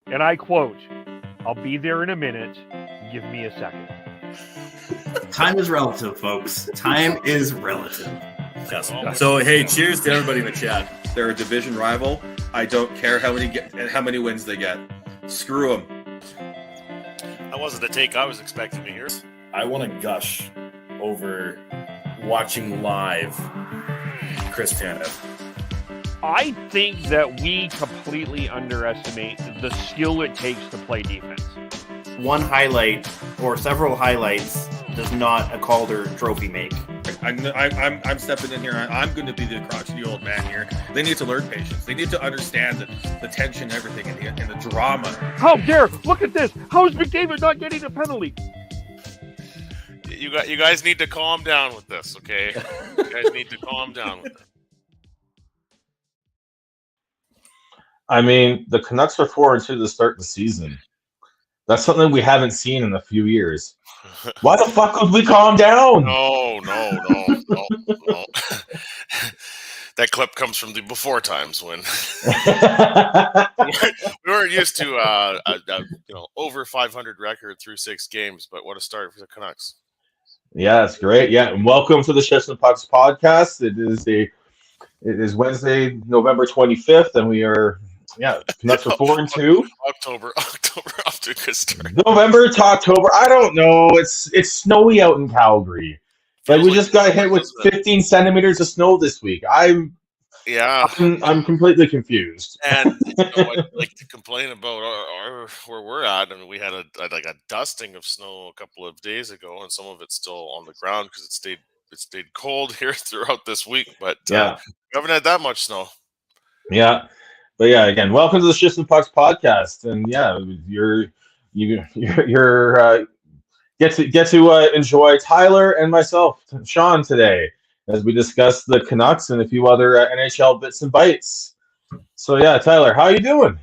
And I quote, "I'll be there in a minute. Give me a second." Time is relative, folks. Time is relative. Yes. So, hey, cheers to everybody in the chat. They're a division rival. I don't care how many wins they get. Screw them. That wasn't the take I was expecting to hear. I want to gush over watching live Chris Tanev. I think that we completely underestimate the skill it takes to play defense. One highlight or several highlights does not a Calder trophy make. I'm stepping in here. I'm going to be the crotchety old man here. They need to learn patience. They need to understand the tension, and everything, and the drama. How dare! Look at this. How is McDavid not getting a penalty? You guys need to calm down with this, okay? You guys need to calm down with it. I mean, the Canucks are 4-2 to start the season. That's something we haven't seen in a few years. Why the fuck would we calm down? No. That clip comes from the before times when we weren't used to over 500 record through 6 games. But what a start for the Canucks! Yeah, it's great. Yeah, and welcome to the Shifts and Pucks podcast. It is Wednesday, November 25th, and we are Canucks are 4-2. October off to a good start. November to October. I don't know. It's snowy out in Calgary. Like we just got hit with 15 centimeters of snow this week. I'm completely confused. And I'd like to complain about where we're at. I mean, we had a dusting of snow a couple of days ago, and some of it's still on the ground because it stayed cold here throughout this week. But we haven't had that much snow. Yeah. But yeah, again, welcome to the Shifts and Pucks podcast, and you're get to enjoy Tyler and myself, Sean, today as we discuss the Canucks and a few other NHL bits and bites. So yeah, Tyler, how you doing?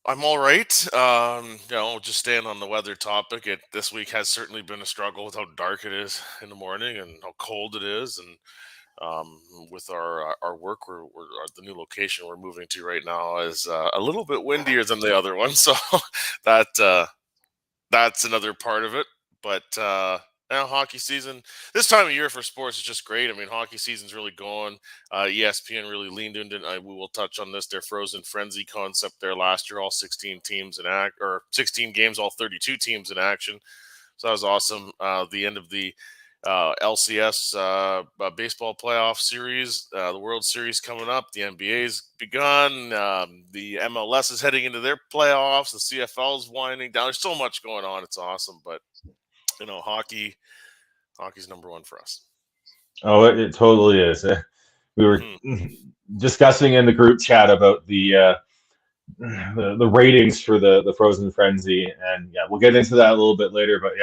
I'm all right. Just staying on the weather topic. This week has certainly been a struggle with how dark it is in the morning and how cold it is, and with our work, we're the new location we're moving to right now is a little bit windier than the other one, so that's another part of it. But hockey season this time of year for sports is just great. I mean, hockey season's really going. ESPN really leaned into it. We will touch on this. Their frozen frenzy concept there last year, all 16 teams in 16 games, all 32 teams in action. So that was awesome. The end of the LCS baseball playoff series, the World Series coming up. The NBA's begun. The MLS is heading into their playoffs. The CFL's winding down. There's so much going on. It's awesome. But hockey's number one for us. Oh, it totally is. We were discussing in the group chat about the ratings for the Frozen Frenzy, and we'll get into that a little bit later. But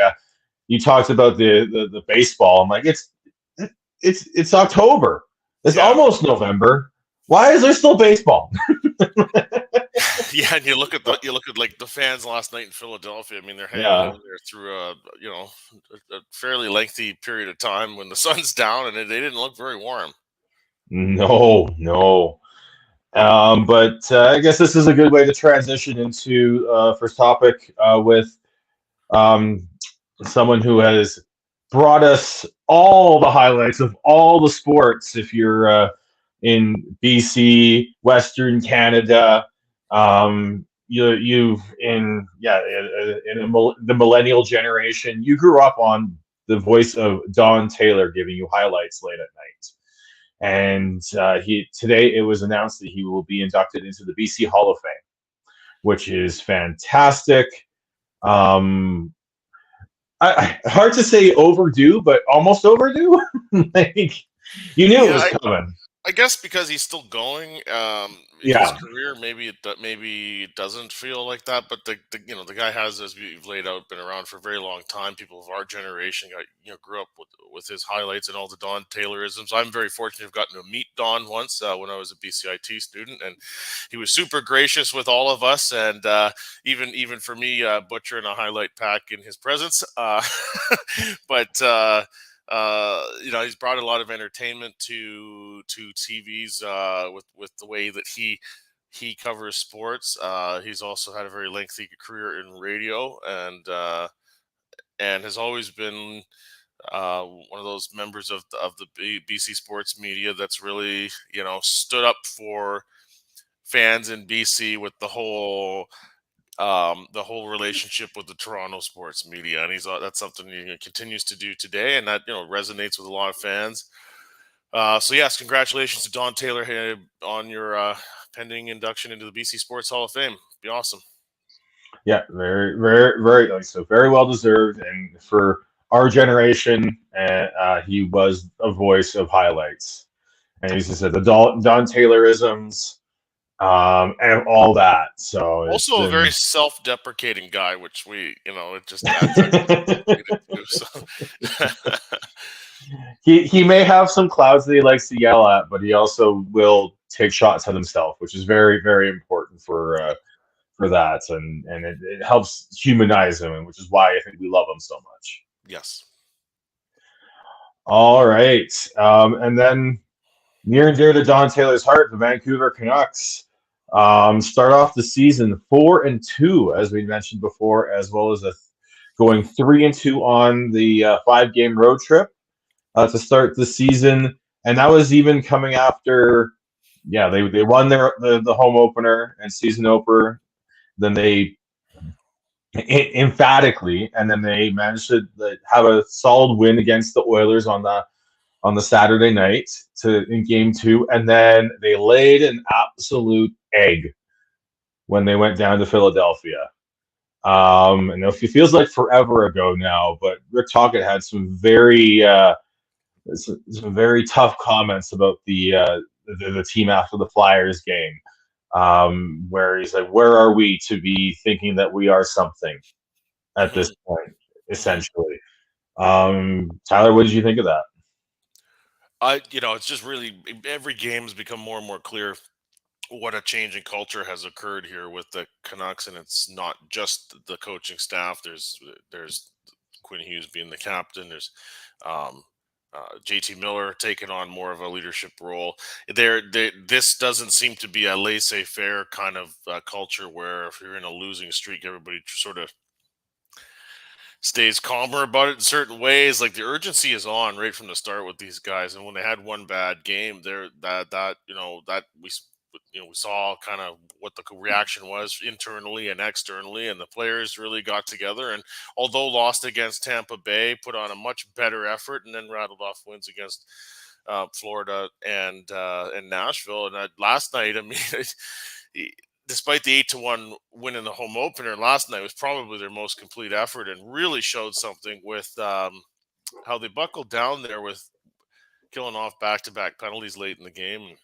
you talked about the baseball. I'm like, it's October. It's almost November. Why is there still baseball? And you look at like the fans last night in Philadelphia. I mean, they're hanging in there through a fairly lengthy period of time when the sun's down, and they didn't look very warm. No. But I guess this is a good way to transition into first topic with someone who has brought us all the highlights of all the sports. If you're in BC, Western Canada, the millennial generation, you grew up on the voice of Don Taylor giving you highlights late at night. And today it was announced that he will be inducted into the BC Hall of Fame, which is fantastic. Hard to say overdue, but almost overdue. Like, you knew it was coming. I guess because he's still going. His career, maybe it doesn't feel like that, but the guy has, as we've laid out, been around for a very long time. People of our generation grew up with his highlights and all the Don Taylorisms. I'm very fortunate to have gotten to meet Don once when I was a BCIT student, and he was super gracious with all of us, and even for me, butchering a highlight pack in his presence. But he's brought a lot of entertainment to TVs with the way that he he covers sports. He's also had a very lengthy career in radio, and has always been one of those members of the BC sports media that's really stood up for fans in BC with the whole relationship with the Toronto sports media, and that's something he continues to do today, and that resonates with a lot of fans. So yes, congratulations to Don Taylor on your pending induction into the BC Sports Hall of Fame. Be awesome. Yeah, very, very, very, so very well deserved. And for our generation, he was a voice of highlights. And he said the Don Taylorisms, and all that. So Also a very self-deprecating guy, which it just adds extra to, so. he may have some clouds that he likes to yell at, but he also will take shots at himself, which is very, very important for that, and it helps humanize him, which is why I think we love him so much. Yes. All right, and then near and dear to Don Taylor's heart, the Vancouver Canucks start off the season 4-2, as we mentioned before, as well as going 3-2 on the 5-game road trip to start the season, and that was even coming after, they won the home opener and season opener. Then they emphatically, and then they managed to have a solid win against the Oilers on the Saturday night in Game 2, and then they laid an absolute egg when they went down to Philadelphia. And it feels like forever ago now, but Rick Tocchet had some very tough comments about the team after the Flyers game. Where he's like, where are we to be thinking that we are something at this point, essentially? Tyler, what did you think of that? It's just really, every game has become more and more clear what a change in culture has occurred here with the Canucks, and it's not just the coaching staff. There's Quinn Hughes being the captain. There's JT Miller taking on more of a leadership role. This doesn't seem to be a laissez-faire kind of culture where if you're in a losing streak, everybody sort of stays calmer about it in certain ways. Like, the urgency is on right from the start with these guys, and when they had one bad game, we saw kind of what the reaction was internally and externally, and the players really got together. And although lost against Tampa Bay, put on a much better effort, and then rattled off wins against Florida and Nashville. And last night, I mean, despite the 8-1 win in the home opener, last night was probably their most complete effort, and really showed something with how they buckled down there with killing off back-to-back penalties late in the game.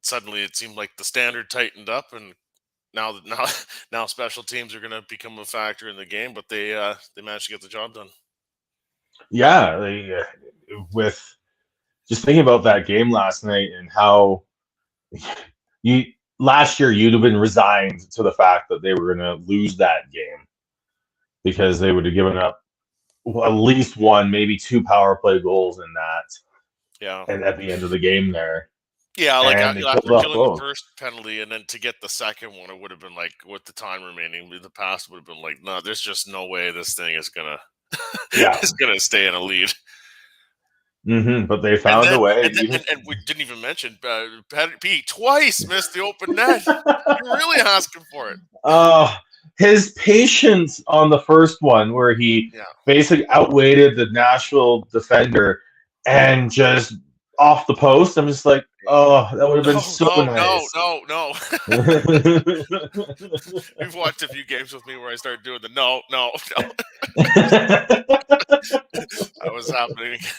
Suddenly it seemed like the standard tightened up, and now special teams are going to become a factor in the game. But they managed to get the job done. Yeah, with just thinking about that game last night and how last year you'd have been resigned to the fact that they were going to lose that game because they would have given up at least one, maybe two power play goals in that. Yeah, and at the end of the game there. Yeah, like after killing both. the first penalty and then to get the second one, it would have been like, with the time remaining, the past would have been like, no, there's just no way this thing is gonna is gonna stay in a lead. But they found a way. And we didn't even mention Pete twice missed the open net. You're really asking for it. His patience on the first one, where he basically outweighted the Nashville defender and just off the post. I'm just like, that would have been nice. No. You've watched a few games with me where I start doing the no. That was happening again.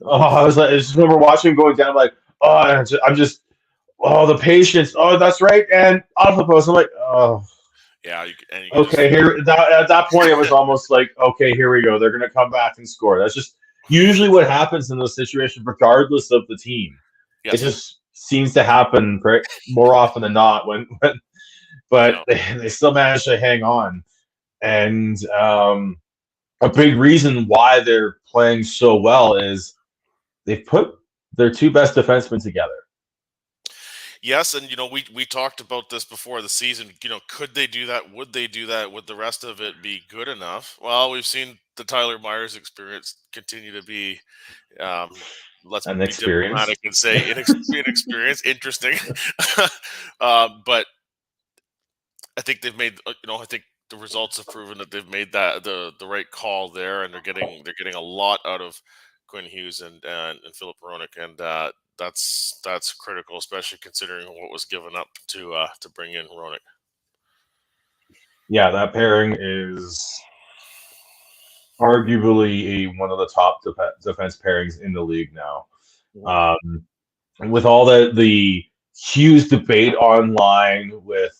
I just remember watching him going down. I'm like, I'm just the patience. Oh, that's right. And off the post. I'm like, Yeah. Okay, here at that point, it was almost like, okay, here we go. They're going to come back and score. That's just usually what happens in those situations, regardless of the team. Yes. It just seems to happen more often than not. But they still manage to hang on. And a big reason why they're playing so well is they've put their two best defensemen together. Yes, and we talked about this before the season. Could they do that? Would they do that? Would the rest of it be good enough? Well, we've seen the Tyler Myers experience continue to be, um, let's An be diplomatic experience. and say inexperienced, interesting. But I think they've made, I think the results have proven that they've made that the right call there, and they're getting a lot out of Quinn Hughes and Philip Hronik, and that's critical, especially considering what was given up to bring in Hronik. Yeah, that pairing is arguably one of the top defense pairings in the league now. With all the Hughes debate online, with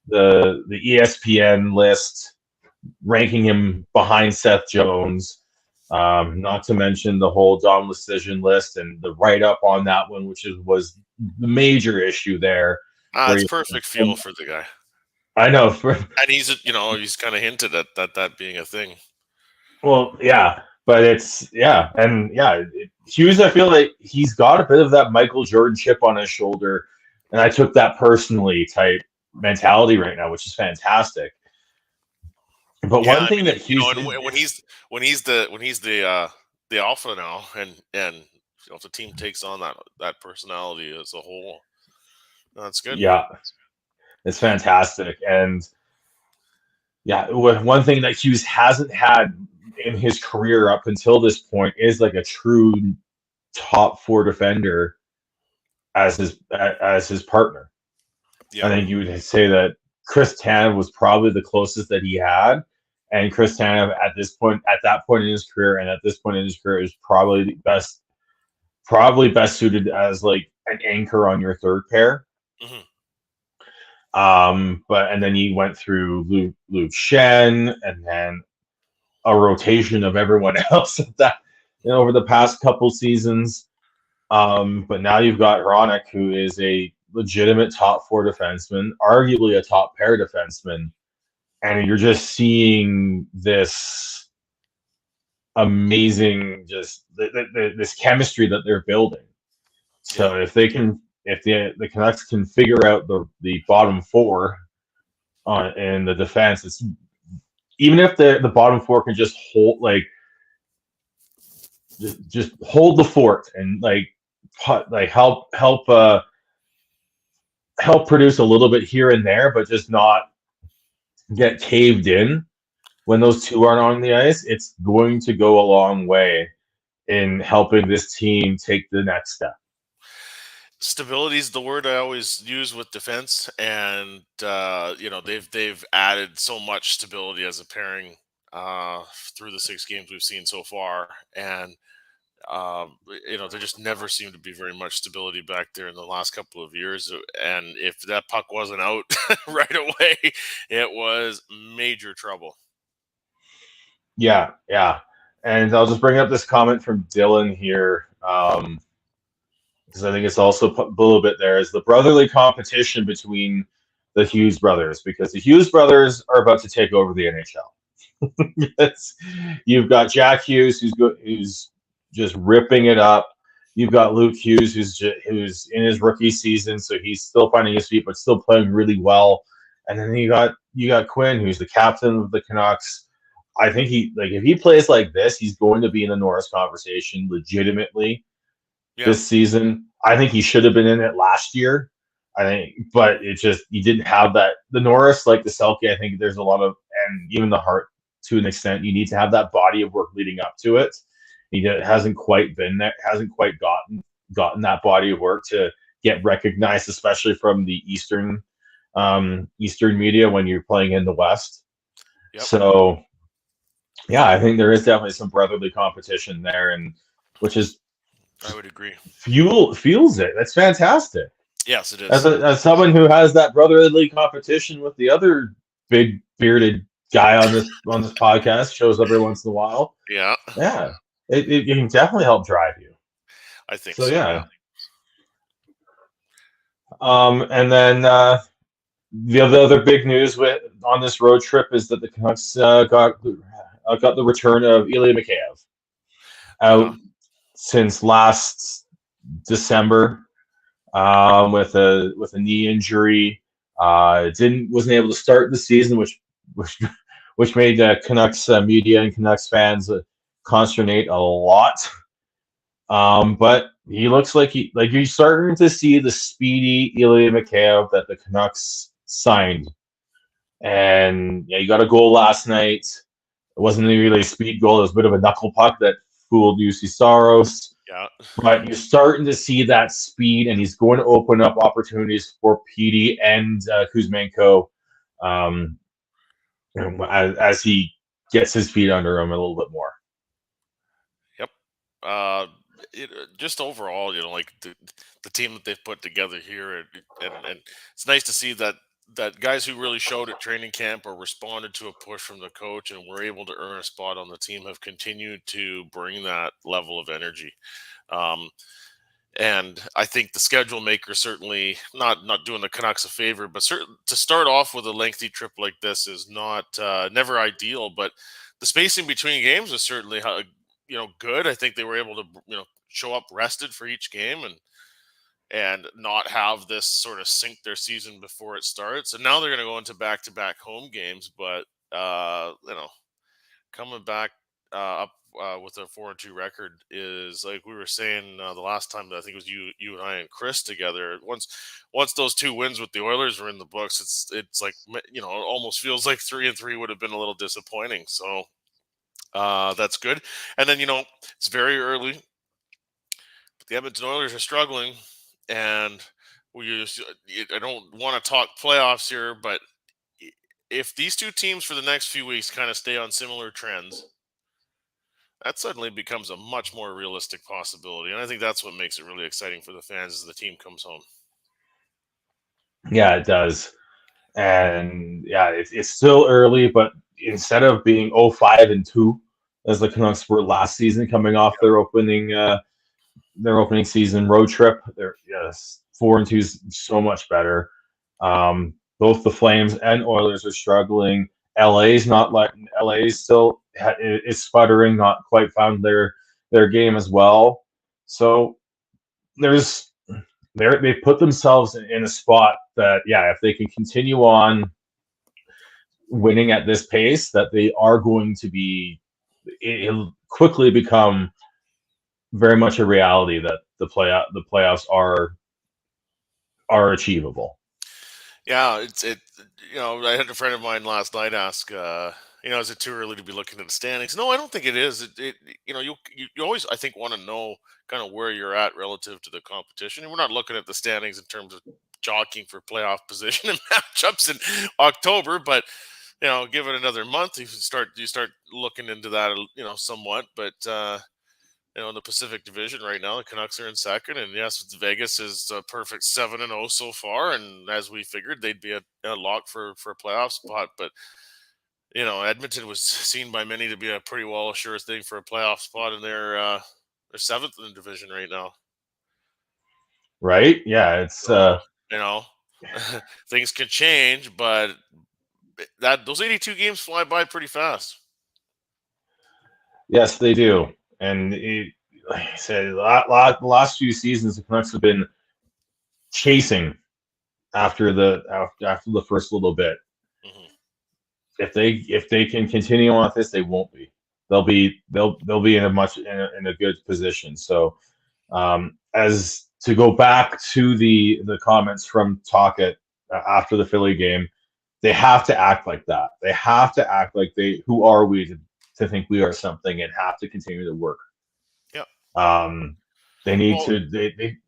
the ESPN list ranking him behind Seth Jones, not to mention the whole Dom decision list and the write up on that one, which was the major issue there. It's perfect fuel for the guy. I know, and he's kind of hinted at that being a thing. Well, yeah, but Hughes, I feel like he's got a bit of that Michael Jordan chip on his shoulder, and I took that personally type mentality right now, which is fantastic. But one thing that Hughes, when he's the alpha now, and if the team takes on that personality as a whole, that's good. Yeah, it's fantastic, and one thing that Hughes hasn't had in his career up until this point is like a true top 4 defender as his partner. Yeah. I think you would say that Chris Tanev was probably the closest that he had, and Chris Tanev at that point in his career, and at this point in his career, is probably best suited as like an anchor on your third pair. Mm-hmm. And then he went through Luke Shen, and then a rotation of everyone else over the past couple seasons. But now you've got Hronik, who is a legitimate top 4 defenseman, arguably a top pair defenseman, and you're just seeing this amazing, just this chemistry that they're building. So if the Canucks can figure out the bottom 4 in the defense, it's even if the bottom 4 can just hold just hold the fort and help produce a little bit here and there, but just not get caved in when those two aren't on the ice, it's going to go a long way in helping this team take the next step. Stability is the word I always use with defense, and they've added so much stability as a pairing through the 6 games we've seen so far, and there just never seemed to be very much stability back there in the last couple of years. And if that puck wasn't out right away, it was major trouble. Yeah. And I'll just bring up this comment from Dylan here, because I think it's also a little bit there, is the brotherly competition between the Hughes brothers, because the Hughes brothers are about to take over the NHL. You've got Jack Hughes, who's just ripping it up. You've got Luke Hughes, who's in his rookie season, so he's still finding his feet, but still playing really well. And then you got Quinn, who's the captain of the Canucks. I think if he plays like this, he's going to be in the Norris conversation legitimately this season. I think he should have been in it last year. But it just, you didn't have that. The Norris, like the Selke, I think there's a lot of, and even the Hart to an extent, you need to have that body of work leading up to it. He hasn't quite been there, hasn't quite gotten that body of work to get recognized, especially from the Eastern media when you're playing in the West. Yep. So, yeah, I think there is definitely some brotherly competition there, and which is, I would agree, fuels it. That's fantastic. Yes, it is. As someone who has that brotherly competition with the other big bearded guy on this podcast, shows up every once in a while. Yeah. It can definitely help drive you. I think so. Yeah. And then the other big news on this road trip is that the Canucks got the return of Ilya Mikheyev out since last December. with a knee injury. Wasn't able to start the season, which which made Canucks media and Canucks fans consternate a lot. But he looks like you're starting to see the speedy Ilya Mikheyev that the Canucks signed. And yeah, he got a goal last night. It wasn't really a speed goal. It was a bit of a knuckle puck that fooled UC Saros. Yeah. But you're starting to see that speed, and he's going to open up opportunities for Petey and Kuzmenko as he gets his feet under him a little bit more. Yep. Just overall, like the team that they've put together here, and it's nice to see that guys who really showed at training camp or responded to a push from the coach and were able to earn a spot on the team have continued to bring that level of energy. And I think the schedule maker certainly not doing the Canucks a favor, but to start off with a lengthy trip like this is not never ideal. But the spacing between games is certainly good. I think they were able to show up rested for each game and not have this sort of sink their season before it starts. And now they're going to go into back-to-back home games, but coming back up with a 4-2 record is, like we were saying the last time that I think it was you and I and Chris together. Once those 2 wins with the Oilers were in the books, it's like it almost feels like 3-3 would have been a little disappointing. So that's good. And then it's very early, but the Edmonton Oilers are struggling, and I don't want to talk playoffs here, but if these 2 teams for the next few weeks kind of stay on similar trends, that suddenly becomes a much more realistic possibility. And I think that's what makes it really exciting for the fans as the team comes home. Yeah, it does. And yeah, it's still early, but instead of being 0-5-2 as the Canucks were last season, coming off their opening season road trip, 4-2 is so much better. Both the Flames and Oilers are struggling. LA's still is sputtering, not quite found their game as well. So they put themselves in a spot that, if they can continue on winning at this pace, that they are going to be, it'll quickly become very much a reality that the playoffs are achievable. Yeah, I had a friend of mine last night ask, is it too early to be looking at the standings? No, I don't think it is. You always, I think, want to know kind of where you're at relative to the competition. And we're not looking at the standings in terms of jockeying for playoff position and matchups in October, but give it another month, you start looking into that, somewhat. But in the Pacific Division right now, the Canucks are in second, and yes, Vegas is a perfect 7-0 so far. And as we figured, they'd be a lock for a playoff spot. But Edmonton was seen by many to be a pretty well sure thing for a playoff spot, and they're 7th in the division right now. Right? Yeah, it's things can change, but those 82 games fly by pretty fast. Yes, they do. And like I said, the last few seasons, the Canucks have been chasing after the first little bit. Mm-hmm. If they can continue on with this, they won't be. They'll be in a good position. So, as to go back to the comments from Talkett after the Philly game, they have to act like that. They have to act like who are we to think we are something, and have to continue to work. Yeah. They need to.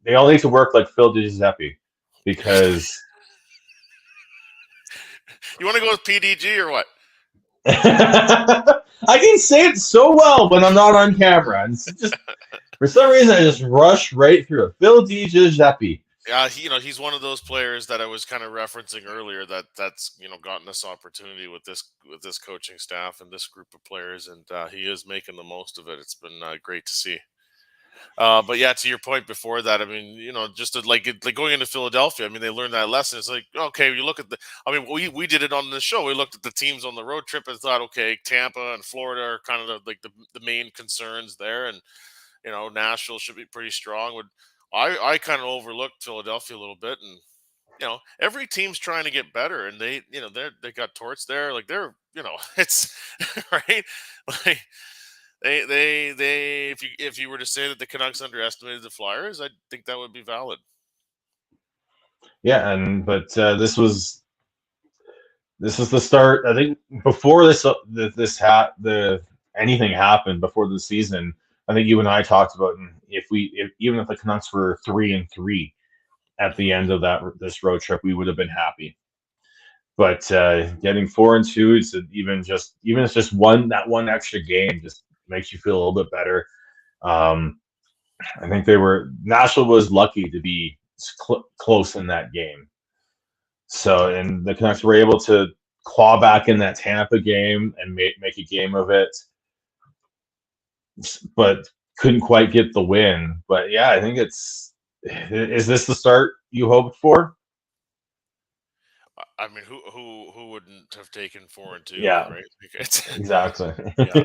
They all need to work like Phil DiGiuseppe, because. You want to go with PDG or what? I can say it so well when I'm not on camera. And it's just, for some reason, I just rush right through it. Phil DiGiuseppe. Yeah, he's one of those players that I was kind of referencing earlier that's gotten this opportunity with this coaching staff and this group of players, and he is making the most of it. It's been great to see. But yeah, to your point before that, I mean, just like going into Philadelphia, I mean, they learned that lesson. It's like, okay, you look at we did it on the show. We looked at the teams on the road trip and thought, okay, Tampa and Florida are kind of the main concerns there, and Nashville should be pretty strong. I kind of overlooked Philadelphia a little bit, and every team's trying to get better, and they got Torts there, like they're it's right, like they if you were to say that the Canucks underestimated the Flyers, I think that would be valid. Yeah, but this is the start. I think before the anything happened before the season. I think you and I talked about even if the Canucks were 3-3 at the end of this road trip, we would have been happy. But getting 4-2, even it's just one extra game just makes you feel a little bit better. I think Nashville was lucky to be close in that game. So, and the Canucks were able to claw back in that Tampa game and make a game of it, but couldn't quite get the win. But yeah, I think is this the start you hoped for? I mean, who wouldn't have taken 4-2? Yeah, right. Exactly. Yeah.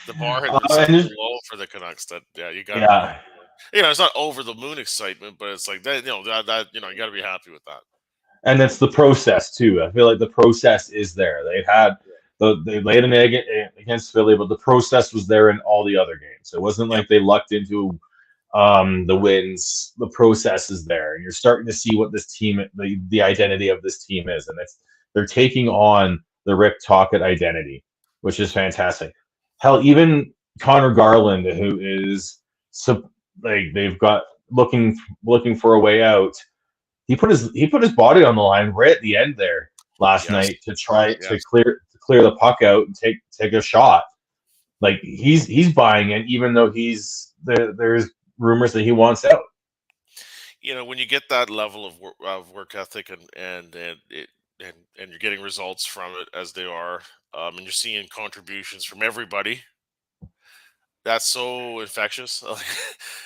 The bar had been set so low for the Canucks that you got. Yeah. It's not over the moon excitement, but it's like that. You got to be happy with that. And it's the process too. I feel like the process is there. They laid an egg against Philly, but the process was there in all the other games. It wasn't like they lucked into the wins. The process is there, and you're starting to see what this team, the identity of this team is, and they're taking on the Rick Tocchet identity, which is fantastic. Hell, even Connor Garland, who is they've got looking for a way out. He put his body on the line right at the end there last night to try to clear the puck out and take a shot. Like he's buying it, even though there's rumors that he wants out. When you get that level of work ethic and you're getting results from it as they are, and you're seeing contributions from everybody, that's so infectious.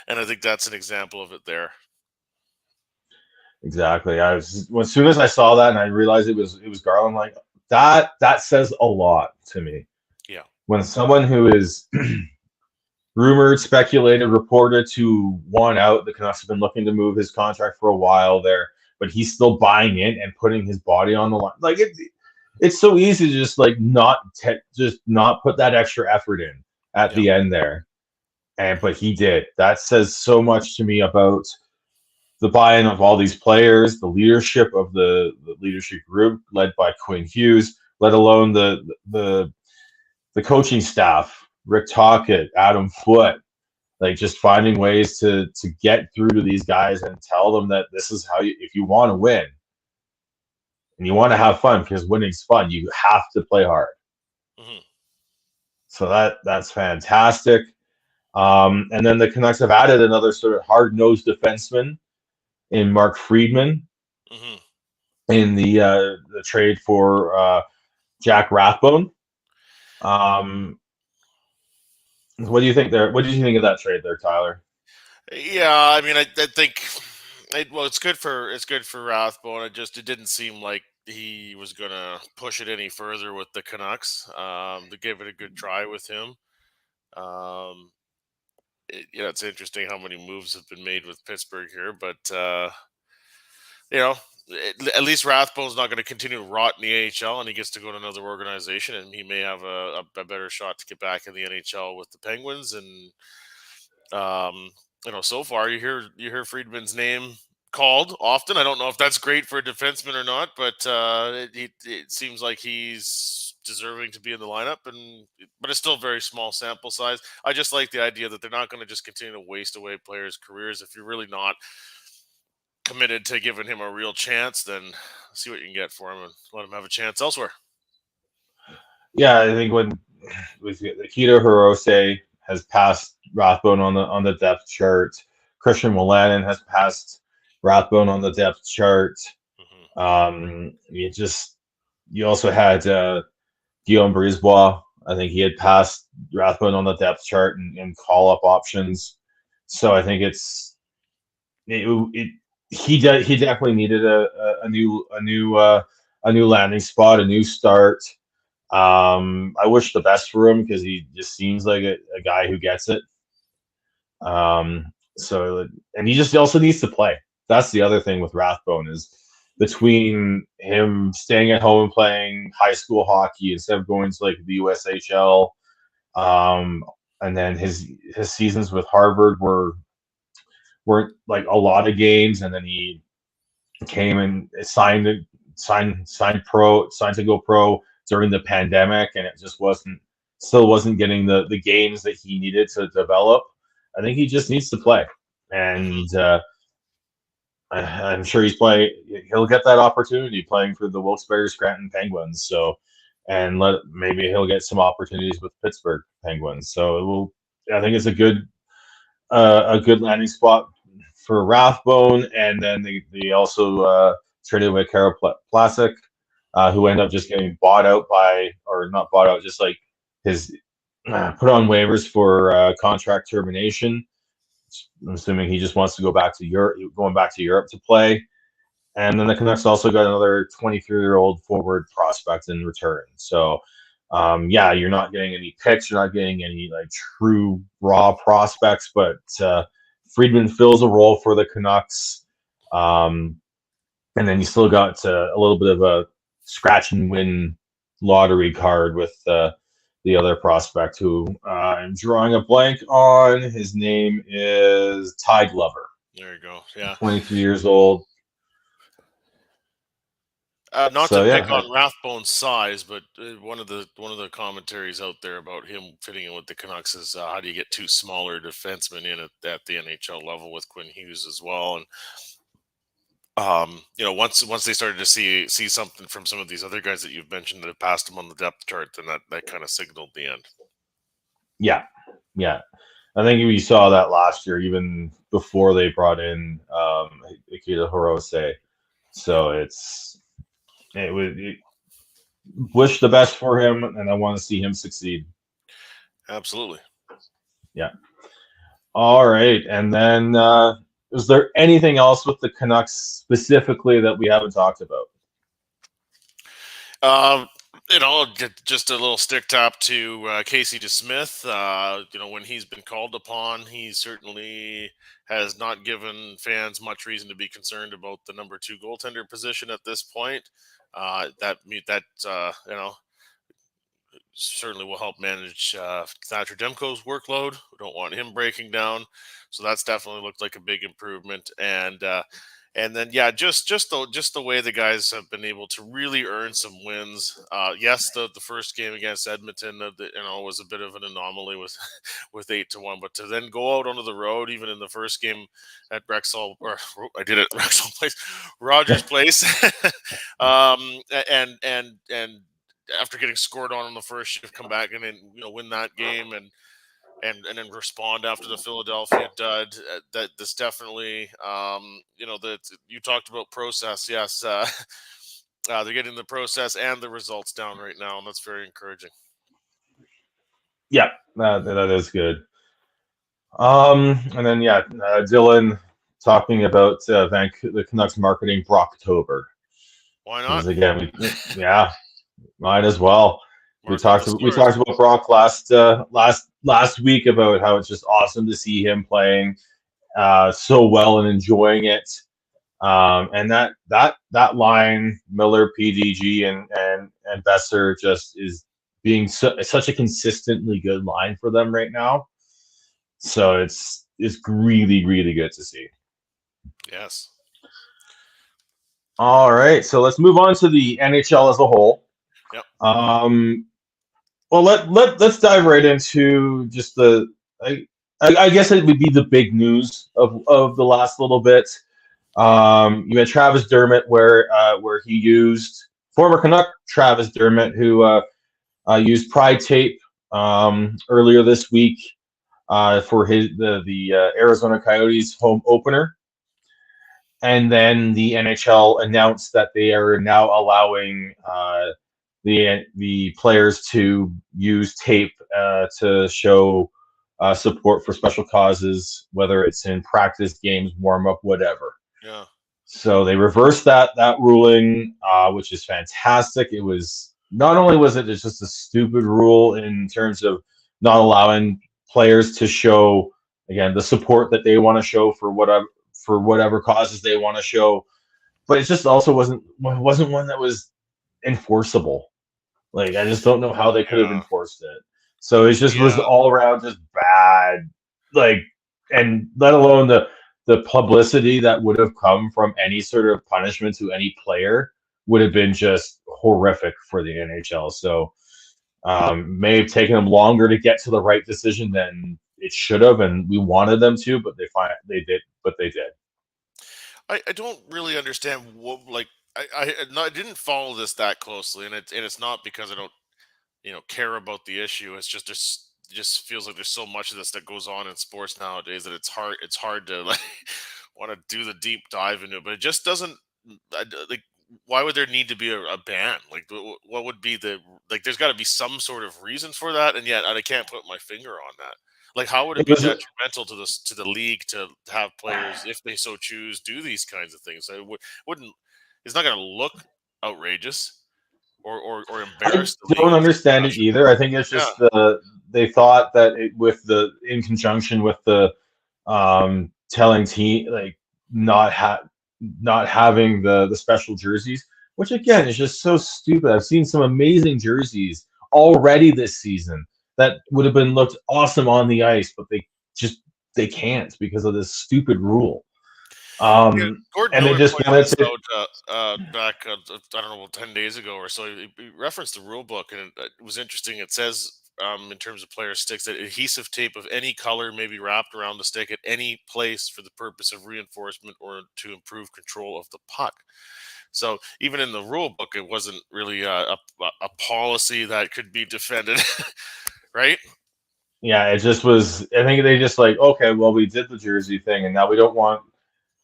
And I think that's an example of it there. Exactly. As soon as I saw that and I realized it was Garland, like that says a lot to me. Yeah. When someone who is rumored, speculated, reported to want out, the Canucks have been looking to move his contract for a while there, but he's still buying in and putting his body on the line. Like it's so easy to just like not put that extra effort in at the end there. But he did. That says so much to me about the buy-in of all these players, the leadership of the leadership group led by Quinn Hughes, let alone the coaching staff, Rick Tocchet, Adam Foote, like just finding ways to get through to these guys and tell them that this is how if you want to win and you want to have fun, because winning's fun, you have to play hard. Mm-hmm. So that's fantastic. And then the Canucks have added another sort of hard-nosed defenseman in Mark Friedman in the trade for Jack Rathbone. What do you think there? What did you think of that trade there, Tyler? Yeah, I mean, I think it's good for Rathbone. It didn't seem like he was gonna push it any further with the Canucks. They gave it a good try with him. It's interesting how many moves have been made with Pittsburgh here, but at least Rathbone's not going to continue to rot in the AHL, and he gets to go to another organization, and he may have a better shot to get back in the NHL with the Penguins. And so far you hear Friedman's name called often. I don't know if that's great for a defenseman or not, but it seems like he's deserving to be in the lineup, but it's still a very small sample size. I just like the idea that they're not going to just continue to waste away players' careers. If you're really not committed to giving him a real chance, then see what you can get for him and let him have a chance elsewhere. Yeah, I think with Akito Hirose has passed Rathbone on the depth chart. Christian Wolanin has passed Rathbone on the depth chart. You also had Guillaume Brisebois. I think he had passed Rathbone on the depth chart and call up options. So I think he definitely needed a new landing spot, a new start. I wish the best for him because he just seems like a guy who gets it. So, and he just also needs to play. That's the other thing with Rathbone is between him staying at home and playing high school hockey instead of going to like the USHL, and then his seasons with Harvard were like a lot of games, and then he came and signed to go pro during the pandemic, and it just wasn't getting the games that he needed to develop. I think he just needs to play, and I'm sure he'll get that opportunity playing for the Wilkes-Barre Scranton Penguins. So, and maybe he'll get some opportunities with Pittsburgh Penguins. So I think it's a good landing spot for Rathbone, and then they also traded away Kara Plasek, who ended up just getting bought out or not bought out, just like his put on waivers for contract termination. I'm assuming he just wants to going back to Europe to play. And then the Canucks also got another 23-year-old forward prospect in return. So, you're not getting any picks, you're not getting any like true raw prospects, but Friedman fills a role for the Canucks. And then you still got a little bit of a scratch and win lottery card with the other prospect who I'm drawing a blank on. His name is Ty Glover. There you go. Yeah. 23 years old. Not to pick on Rathbone's size, but one of the commentaries out there about him fitting in with the Canucks is how do you get two smaller defensemen in at the NHL level with Quinn Hughes as well, and once they started to see something from some of these other guys that you've mentioned that have passed them on the depth chart, then that kind of signaled the end. Yeah. I think we saw that last year, even before they brought in Akita Hirose. So wish the best for him, and I want to see him succeed. Absolutely. Yeah. All right, and then is there anything else with the Canucks specifically that we haven't talked about? Just a little stick tap to Casey DeSmith. When he's been called upon, he certainly has not given fans much reason to be concerned about the number 2 goaltender position at this point. That certainly will help manage Thatcher Demko's workload. We don't want him breaking down, so that's definitely looked like a big improvement. And then just the way the guys have been able to really earn some wins. Yes, the first game against Edmonton, was a bit of an anomaly with 8-1, but to then go out onto the road, even in the first game at Rexall, or I did it at Rexall Place, Rogers Place, and after getting scored on the first shift, come back and then win that game and then respond after the Philadelphia dud. That this definitely, that you talked about process. Yes, they're getting the process and the results down right now, and that's very encouraging. Yeah, that is good. And then Dylan talking about the Canucks marketing Brocktober. Why not? Again, might as well. We talked about Brock last week about how it's just awesome to see him playing so well and enjoying it. And that line, Miller, PDG, and Besser, just is being such a consistently good line for them right now. So it's really, really good to see. Yes. All right, so let's move on to the NHL as a whole. Yep. Well, let's dive right into just I guess it would be the big news of the last little bit. You had Travis Dermott where he used former Canuck Travis Dermott, who used Pride tape earlier this week for the Arizona Coyotes home opener. And then the NHL announced that they are now allowing the players to use tape to show support for special causes, whether it's in practice, games, warm up, whatever. Yeah. So they reversed that ruling, which is fantastic. It was not only was it just a stupid rule in terms of not allowing players to show again, the support that they want to show for whatever causes they want to show. But it just also wasn't one that was enforceable. Like, I just don't know how they could have Yeah. enforced it. So it just was all around just bad. Like, and let alone the publicity that would have come from any sort of punishment to any player would have been just horrific for the NHL. So may have taken them longer to get to the right decision than it should have, and we wanted them to, but they did. I don't really understand what, like, I didn't follow this that closely, and it's not because I don't care about the issue. It's just it just feels like there's so much of this that goes on in sports nowadays that it's hard to like want to do the deep dive into it. But it just doesn't like, why would there need to be a ban? Like, what would be the, like, there's got to be some sort of reason for that, and yet I can't put my finger on that. Like, how would it It be was detrimental to the league to have players, if they so choose, do these kinds of things? It wouldn't. It's not going to look outrageous or I embarrass the league don't in some understand it fashion. either. I think it's Yeah, just they thought that in conjunction with the telling team, like, not not having the special jerseys, which again is just so stupid. I've seen some amazing jerseys already this season that would have been looked awesome on the ice, but they can't because of this stupid rule. yeah. Gordon And they Miller just pointed wanted this to. out back, I don't know, 10 days ago or so. He referenced the rule book, and it was interesting. It says, in terms of player sticks, that adhesive tape of any color may be wrapped around the stick at any place for the purpose of reinforcement or to improve control of the puck. So even in the rule book, it wasn't really a policy that could be defended, right? Yeah, it just was. I think they just like, okay, well, we did the jersey thing, and now we don't want.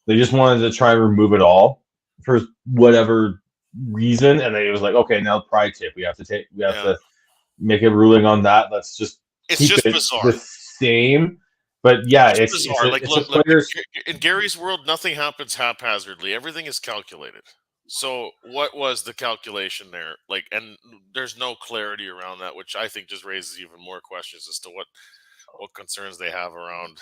They just wanted to try and remove it all for whatever reason, and then it was like, okay, now pride tape. We have Yeah, to make a ruling on that. Let's just it's keep just it bizarre. the same. But yeah, Just bizarre. Like, it's a look, player's. in Gary's world, nothing happens haphazardly. Everything is calculated. So, what was the calculation there? Like, and there's no clarity around that, which I think just raises even more questions as to what concerns they have around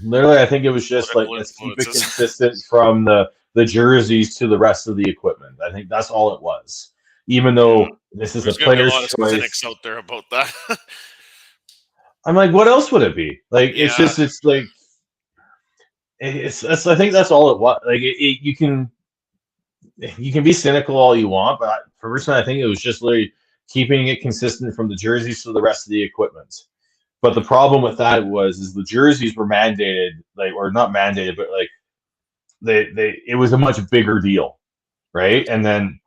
Literally, I think it was just like, political let's keep it influences. consistent from the jerseys to the rest of the equipment. I think that's all it was. Even Yeah, though this is a there's going to be a player's lot of cynics choice, out there about that. I'm like, what else would it be? Like, Yeah, it's like it's I think that's all it was. Like, you can be cynical all you want, but personally, I think it was just literally keeping it consistent from the jerseys to the rest of the equipment. But the problem with that is the jerseys were mandated, like, or not mandated, but like they it was a much bigger deal, right? And then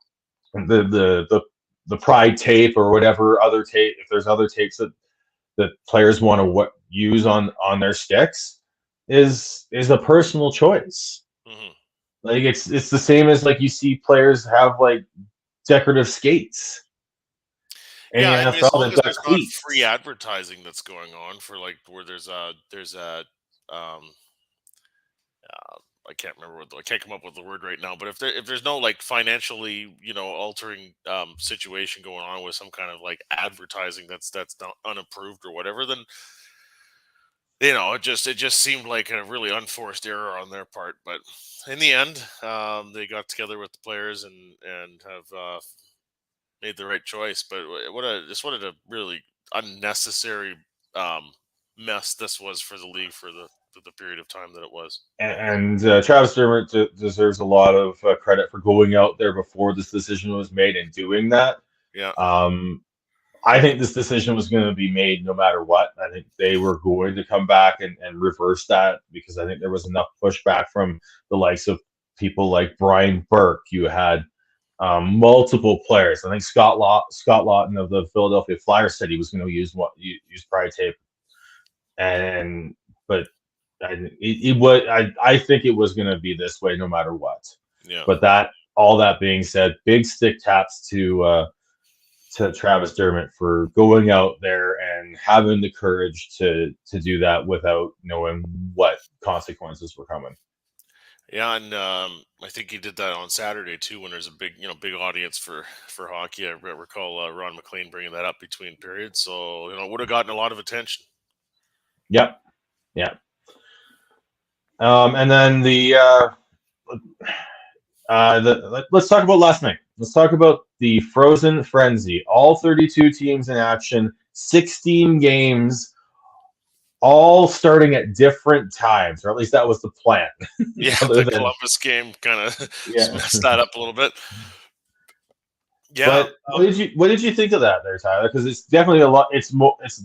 the pride tape or whatever other tape, if there's other tapes that players want to use on their sticks, is a personal choice. hmm Like, it's the same as, like, you see players have like decorative skates in the yeah. I mean, as NFL. long They've as got there's not free cleats. advertising that's going on for, like, where there's a um I can't remember I can't come up with the word right now, but if there's no, like, financially, altering situation going on with some kind of, like, advertising that's not unapproved or whatever, then it just seemed like a really unforced error on their part. But in the end, they got together with the players and have made the right choice. But what a really unnecessary um, mess this was for the league for the period of time that it was. And Travis Dermott deserves a lot of credit for going out there before this decision was made and doing that. Yeah. Um, I think this decision was going to be made no matter what. I think they were going to come back and reverse that because I think there was enough pushback from the likes of people like Brian Burke. You had multiple players. I think Scott Lawton of the Philadelphia Flyers said he was going to use pride tape, and but I think it was going to be this way no matter what. Yeah. But all that being said, big stick taps to Travis Dermott for going out there and having the courage to do that without knowing what consequences were coming. Yeah, and I think he did that on Saturday too, when there's a big audience for hockey. I recall Ron McLean bringing that up between periods, so would have gotten a lot of attention. Yep. Yeah. And then let's talk about last night. Let's talk about the Frozen Frenzy. All 32 teams in action, 16 games, all starting at different times, or at least that was the plan. Yeah, Other the than Columbus game kind of yeah. messed that up a little bit. Yeah, But what did you think of that there, Tyler? Because it's definitely a lot. It's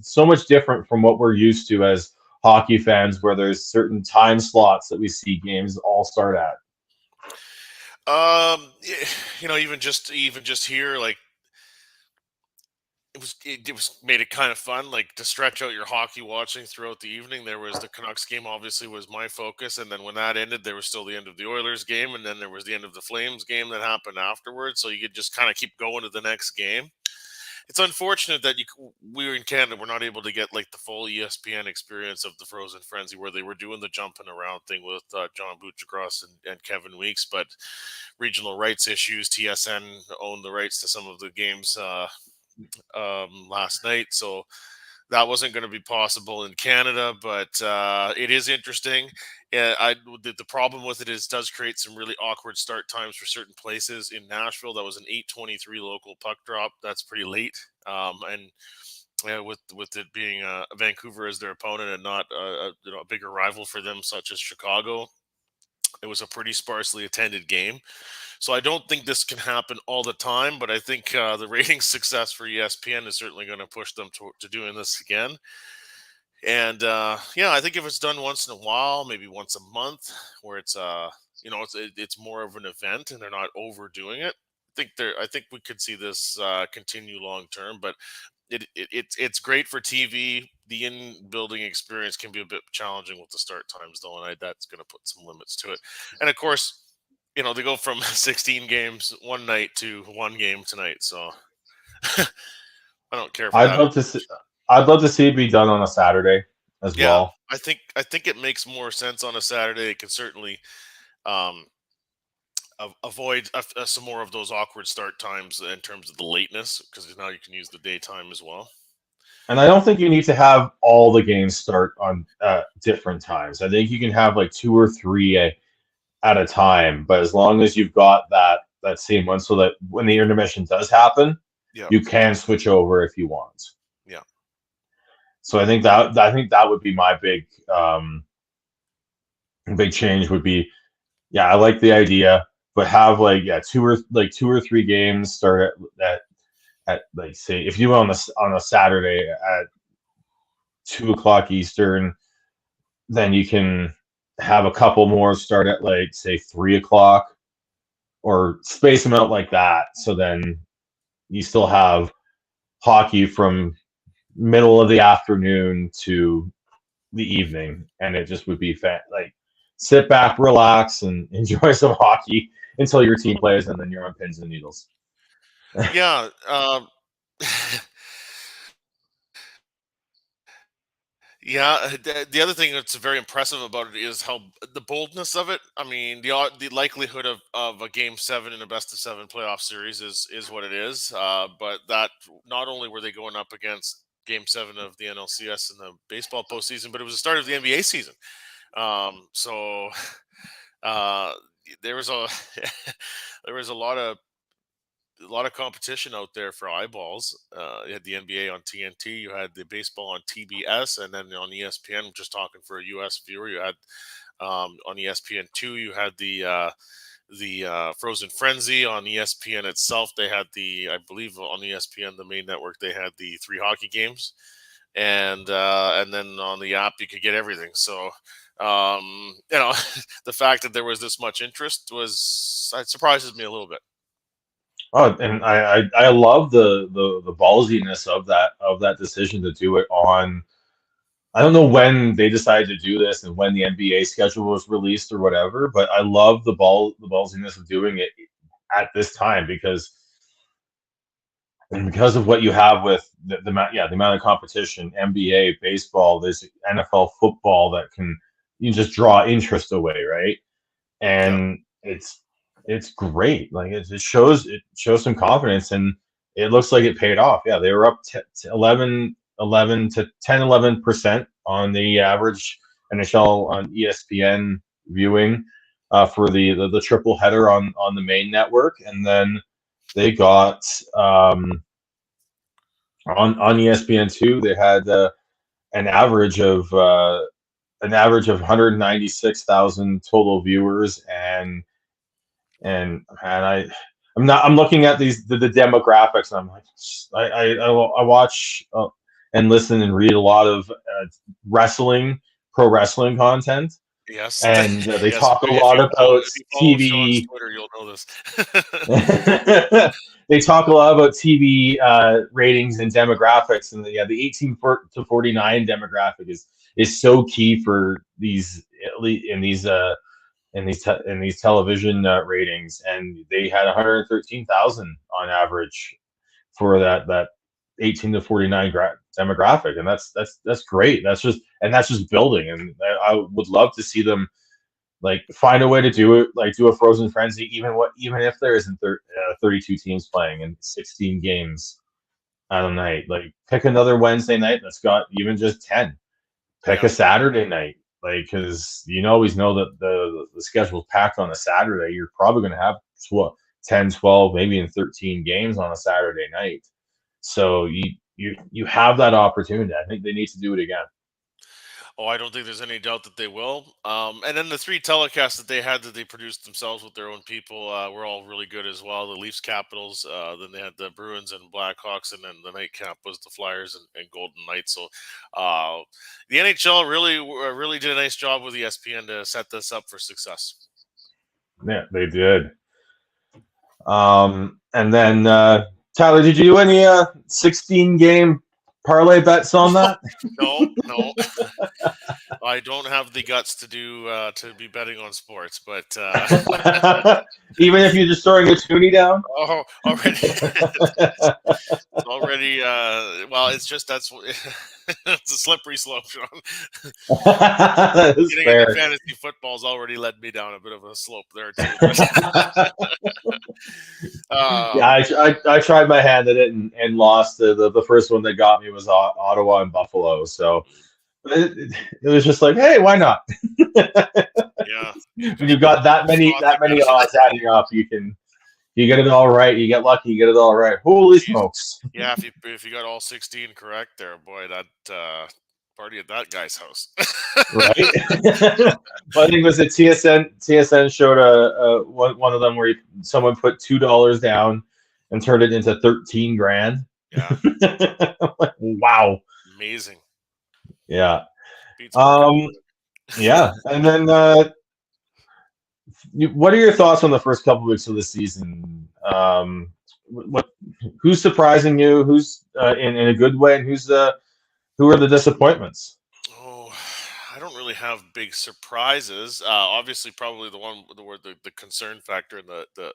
so much different from what we're used to as hockey fans, where there's certain time slots that we see games all start at. even just here, like it was made it kind of fun, like to stretch out your hockey watching throughout the evening. There was the Canucks game, obviously was my focus, and then when that ended, there was still the end of the Oilers game, and then there was the end of the Flames game that happened afterwards. So you could just kind of keep going to the next game. It's unfortunate that we were in Canada, we're not able to get like the full ESPN experience of the Frozen Frenzy, where they were doing the jumping around thing with John Buchacross and Kevin Weeks, but regional rights issues. TSN owned the rights to some of the games last night, so that wasn't going to be possible in Canada. But it is interesting. The problem with it does create some really awkward start times for certain places. In Nashville, that was an 8:23 local puck drop. That's pretty late, and with it being Vancouver as their opponent and not a bigger rival for them, such as Chicago, it was a pretty sparsely attended game. So I don't think this can happen all the time, but I think the ratings success for ESPN is certainly going to push them to doing this again. And I think if it's done once in a while, maybe once a month, where it's it's more of an event and they're not overdoing it, I think we could see this continue long term. But it's great for TV. The in-building experience can be a bit challenging with the start times, though, and that's going to put some limits to it. And of course, they go from 16 games one night to one game tonight. So I don't care for I'd that. love to see. I'd love to see it be done on a Saturday as well. I think it makes more sense on a Saturday. It can certainly avoid some more of those awkward start times in terms of the lateness, because now you can use the daytime as well. And I don't think you need to have all the games start on different times. I think you can have like 2 or 3 at a time, but as long as you've got that same one, so that when the intermission does happen, you can switch over if you want. Yeah. So I think that would be my big change. Would be, I like the idea, but have two or three games start at like, say, if you on a Saturday at 2 o'clock Eastern, then you can have a couple more start at like, say, 3 o'clock, or space them out like that. So then you still have hockey from middle of the afternoon to the evening, and it just would be like, sit back, relax, and enjoy some hockey until your team plays, and then you're on pins and needles. Yeah. Yeah, the other thing that's very impressive about it is how the boldness of it. I mean, the likelihood of a Game 7 in a best of 7 playoff series is what it is. But that, not only were they going up against Game 7 of the NLCS in the baseball postseason, but it was the start of the NBA season. So there was a lot of competition out there for eyeballs. You had the NBA on TNT, you had the baseball on TBS, and then on ESPN, just talking for a US viewer, you had on ESPN2, you had the Frozen Frenzy. On ESPN itself, they had I believe on ESPN, the main network, they had the 3 hockey games, and then on the app you could get everything. So the fact that there was this much interest it surprises me a little bit. Oh, and I love the ballsiness of that decision to do it on. I don't know when they decided to do this and when the NBA schedule was released or whatever, but I love the ballsiness of doing it at this time, because of what you have with the amount of competition, NBA, baseball, there's NFL football that you just draw interest away, right? And it's great. Like, it shows some confidence, and it looks like it paid off. Yeah, they were up to 11% on the average NHL on ESPN viewing for the triple header on the main network, and then they got on ESPN2 they had an average of 196,000 total viewers, and I'm looking at the demographics, and I'm like, I watch and listen and read a lot of pro wrestling content, Yes, and they yes. talk a If lot you about follow Sean's TV. Twitter, you'll know this. They talk a lot about TV ratings and demographics, and the 18 to 49 demographic is so key for these in these television ratings, and they had 113,000 on average for that 18 to 49 demographic, and that's great. That's just building, and I would love to see them like find a way to do it, like do a Frozen Frenzy, even if there isn't 32 teams playing in 16 games on a night. Like pick another Wednesday night that's got even just 10. Pick a Saturday night, like, because you always know that the schedule's packed on a Saturday. You're probably going to have 10, 12, maybe even 13 games on a Saturday night. So you have that opportunity. I think they need to do it again. Oh, I don't think there's any doubt that they will. And then the 3 telecasts that they produced themselves with their own people were all really good as well. The Leafs, Capitals, then they had the Bruins and Blackhawks, and then the nightcap was the Flyers and Golden Knights. So the NHL really did a nice job with ESPN to set this up for success. Yeah, they did. And then Tyler, did you do any 16-game parlay bets on that? No. I don't have the guts to be betting on sports, but even if you're just throwing a toonie down. Oh, already, it's already. Well, it's just it's a slippery slope, Sean. That's Getting fair. into fantasy football's already led me down a bit of a slope there too. Yeah, I tried my hand at it and lost. The first one that got me was Ottawa and Buffalo. So it was just like, hey, why not? Yeah, when you've got that many odds adding up, you get it all right. You get lucky, you get it all right. Holy smokes! Yeah, if you got all 16 correct there, boy, that party at that guy's house. Right. I think it was a TSN showed one of them where someone put $2 down and turned it into 13 grand. Yeah. Like, wow. Amazing. Yeah. Beats yeah. And then what are your thoughts on the first couple of weeks of the season? Who's surprising you? Who's in a good way, and who are the disappointments? Oh, I don't really have big surprises. Obviously, probably the one where the concern factor and the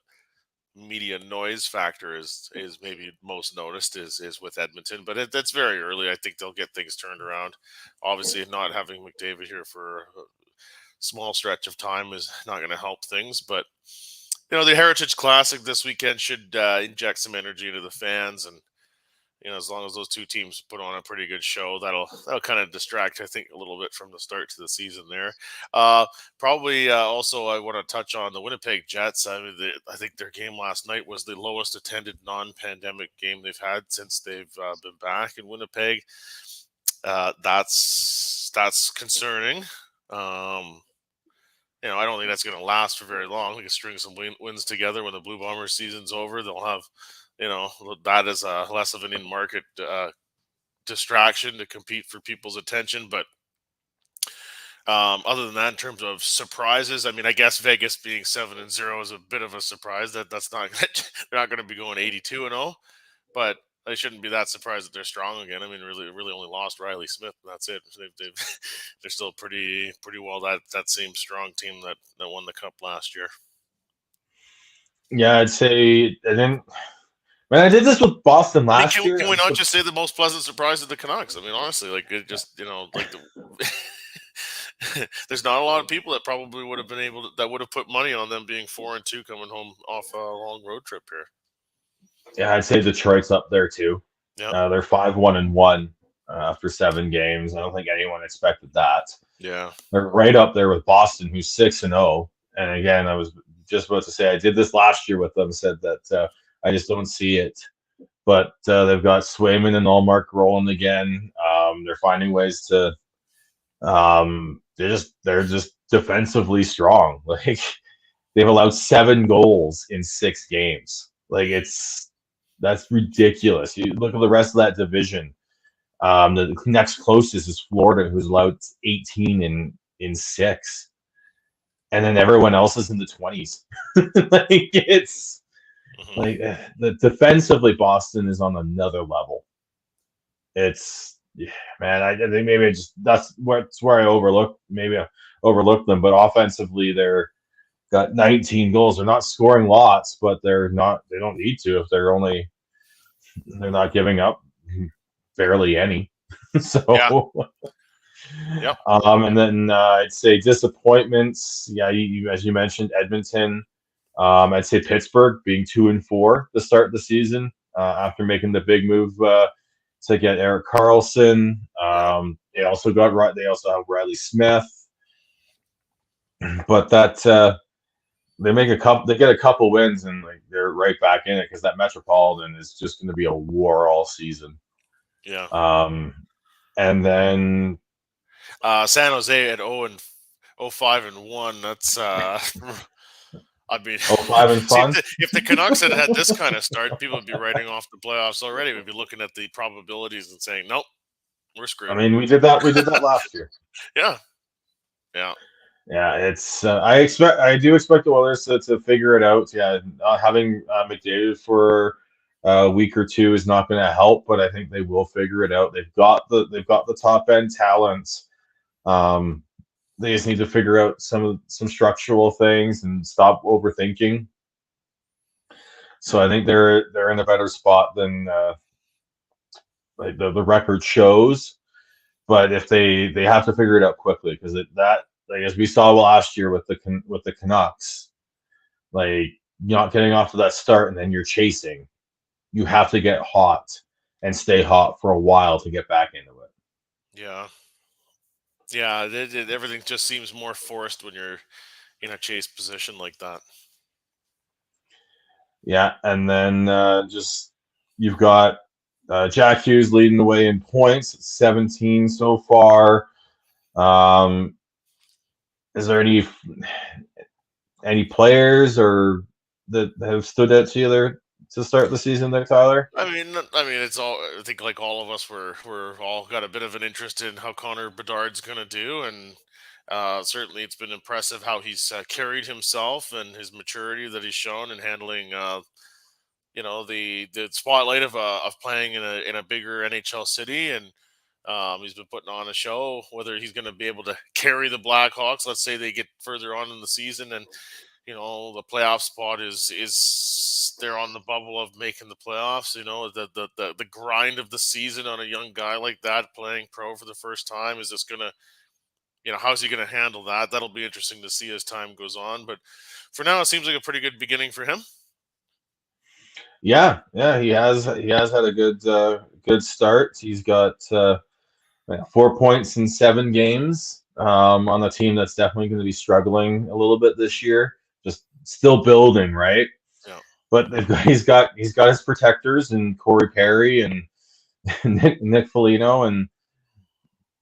media noise factor is maybe most noticed is with Edmonton, but that's very early. I think they'll get things turned around. Obviously, not having McDavid here for a small stretch of time is not going to help things, but the Heritage Classic this weekend should inject some energy into the fans, and as long as those two teams put on a pretty good show, that'll kind of distract, I think, a little bit from the start to the season there. Probably also I want to touch on the Winnipeg Jets. I mean, I think their game last night was the lowest attended non-pandemic game they've had since they've been back in Winnipeg. That's concerning. I don't think that's going to last for very long. We can string some wins together when the Blue Bombers season's over. They'll have that is less of an in-market distraction to compete for people's attention. But other than that, in terms of surprises, I mean, I guess Vegas being 7-0 is a bit of a surprise. That's not they're not going to be going 82-0, but I shouldn't be that surprised that they're strong again. I mean, really only lost Riley Smith, and that's it. They're still pretty well that same strong team that won the cup last year. Yeah, I'd say I did this with Boston last year. Can we not just say the most pleasant surprise of the Canucks? I mean, honestly, like it just there's not a lot of people that probably would have been that would have put money on them being 4-2 coming home off a long road trip here. Yeah, I'd say Detroit's up there too. Yeah, they're 5-1-1 after 7 games. I don't think anyone expected that. Yeah. They're right up there with Boston, who's 6-0. And again, I was just about to say I did this last year with them. Said that I just don't see it. But they've got Swayman and Allmark rolling again. They're finding ways to. They're just defensively strong. Like they've allowed 7 goals in 6 games. Like that's ridiculous. You look at the rest of that division. The next closest is Florida, who's allowed 18 in 6, and then everyone else is in the 20s. Like it's like the defensively, Boston is on another level. It's man, I think maybe that's where I overlooked them, but offensively they're got 19 goals. They're not scoring lots, but they don't need to if they're not giving up barely any. So Yep. And then I'd say disappointments. Yeah, you as you mentioned, Edmonton. I'd say Pittsburgh being 2-4 to start the season after making the big move to get Eric Carlson. They also have Riley Smith, but that they get a couple wins and like they're right back in it because that Metropolitan is just going to be a war all season. Yeah. And then San Jose at 5-1. That's I mean, 5 and fun. if the Canucks had this kind of start, people would be writing off the playoffs already. We'd be looking at the probabilities and saying, nope, we're screwed. I mean, we did that last year. Yeah. It's I do expect the Oilers to figure it out. Yeah, having McDavid for a week or two is not going to help, but I think they will figure it out. They've got the top end talents. They just need to figure out some structural things and stop overthinking. So I think they're in a better spot than like the record shows. But if they have to figure it out quickly because as we saw last year with the Canucks, like not getting off to that start and then you're chasing, you have to get hot and stay hot for a while to get back into it. Yeah. Everything just seems more forced when you're in a chase position like that. Yeah, and then just you've got Jack Hughes leading the way in points, 17 so far. Is there any players or that have stood out to you there to start the season there, Tyler? I mean, it's all. I think like all of us, we're all got a bit of an interest in how Connor Bedard's going to do, and certainly it's been impressive how he's carried himself and his maturity that he's shown in handling, the spotlight of playing in a bigger NHL city, and he's been putting on a show. Whether he's going to be able to carry the Blackhawks, let's say they get further on in the season, and the playoff spot is they're on the bubble of making the playoffs. The grind of the season on a young guy like that playing pro for the first time is just gonna, how's he gonna handle that? That'll be interesting to see as time goes on. But for now, it seems like a pretty good beginning for him. Yeah, he has had a good start. He's got 4 points in 7 games on a team that's definitely going to be struggling a little bit this year. Just still building, right? Yeah. But he's got his protectors and Corey Perry and Nick Foligno, and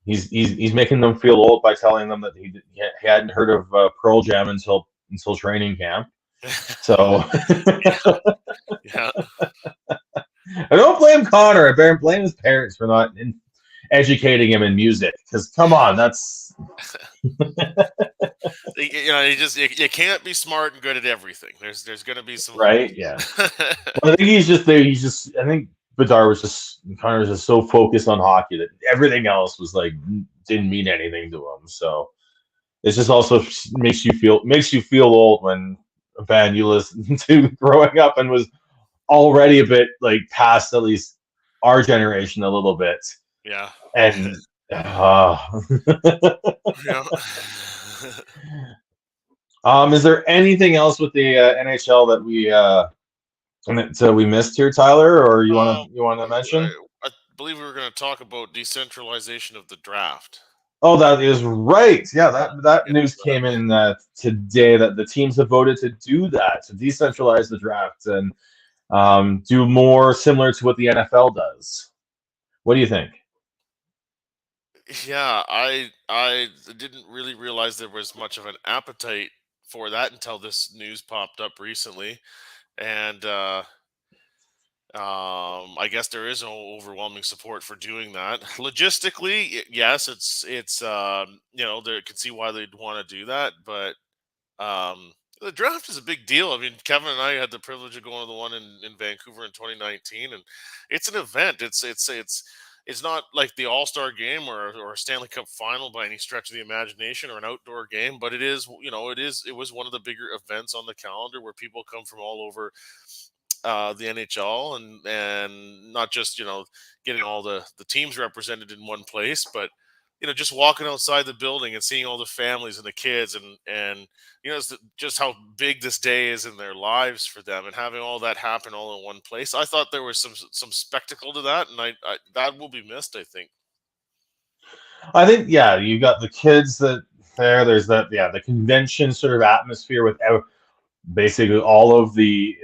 he's making them feel old by telling them that he hadn't heard of Pearl Jam until training camp. So Yeah. I don't blame Connor. I blame his parents for not educating him in music. Because come on, that's you can't be smart and good at everything. There's going to be some right. Yeah, well, I think he's just there. I think Connor was just so focused on hockey that everything else was like didn't mean anything to him. So it's just also makes you feel old when a band you listened to growing up and was already a bit like past at least our generation a little bit. Yeah. And Yeah. Is there anything else with the NHL that we missed here, Tyler, or you want to mention? I believe we were going to talk about decentralization of the draft. Oh, that is right. Yeah, that news came in today that the teams have voted to do that, to decentralize the draft and do more similar to what the NFL does. What do you think? Yeah, I didn't really realize there was much of an appetite for that until this news popped up recently, and I guess there is no overwhelming support for doing that. Logistically, yes, it's they can see why they'd want to do that, but the draft is a big deal. I mean, Kevin and I had the privilege of going to the one in Vancouver in 2019, and it's an event. It's not like the All Star Game or a Stanley Cup Final by any stretch of the imagination or an outdoor game, but it is it was one of the bigger events on the calendar where people come from all over the NHL and not just getting all the teams represented in one place, but just walking outside the building and seeing all the families and the kids and just how big this day is in their lives for them and having all that happen all in one place. I thought there was some spectacle to that, and I that will be missed, I think. I think, yeah, you got the kids there's the convention sort of atmosphere with basically all of the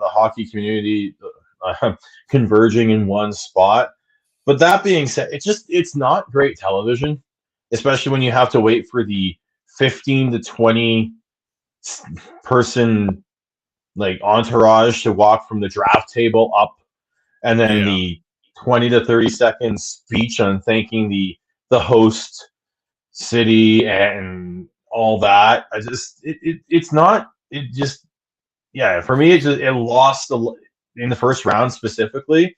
hockey community converging in one spot. But that being said, it's not great television, especially when you have to wait for the 15 to 20 person like entourage to walk from the draft table up, and then Yeah. the 20 to 30-second speech on thanking the host city and all that. It's not, it just, yeah, for me it lost in the first round specifically.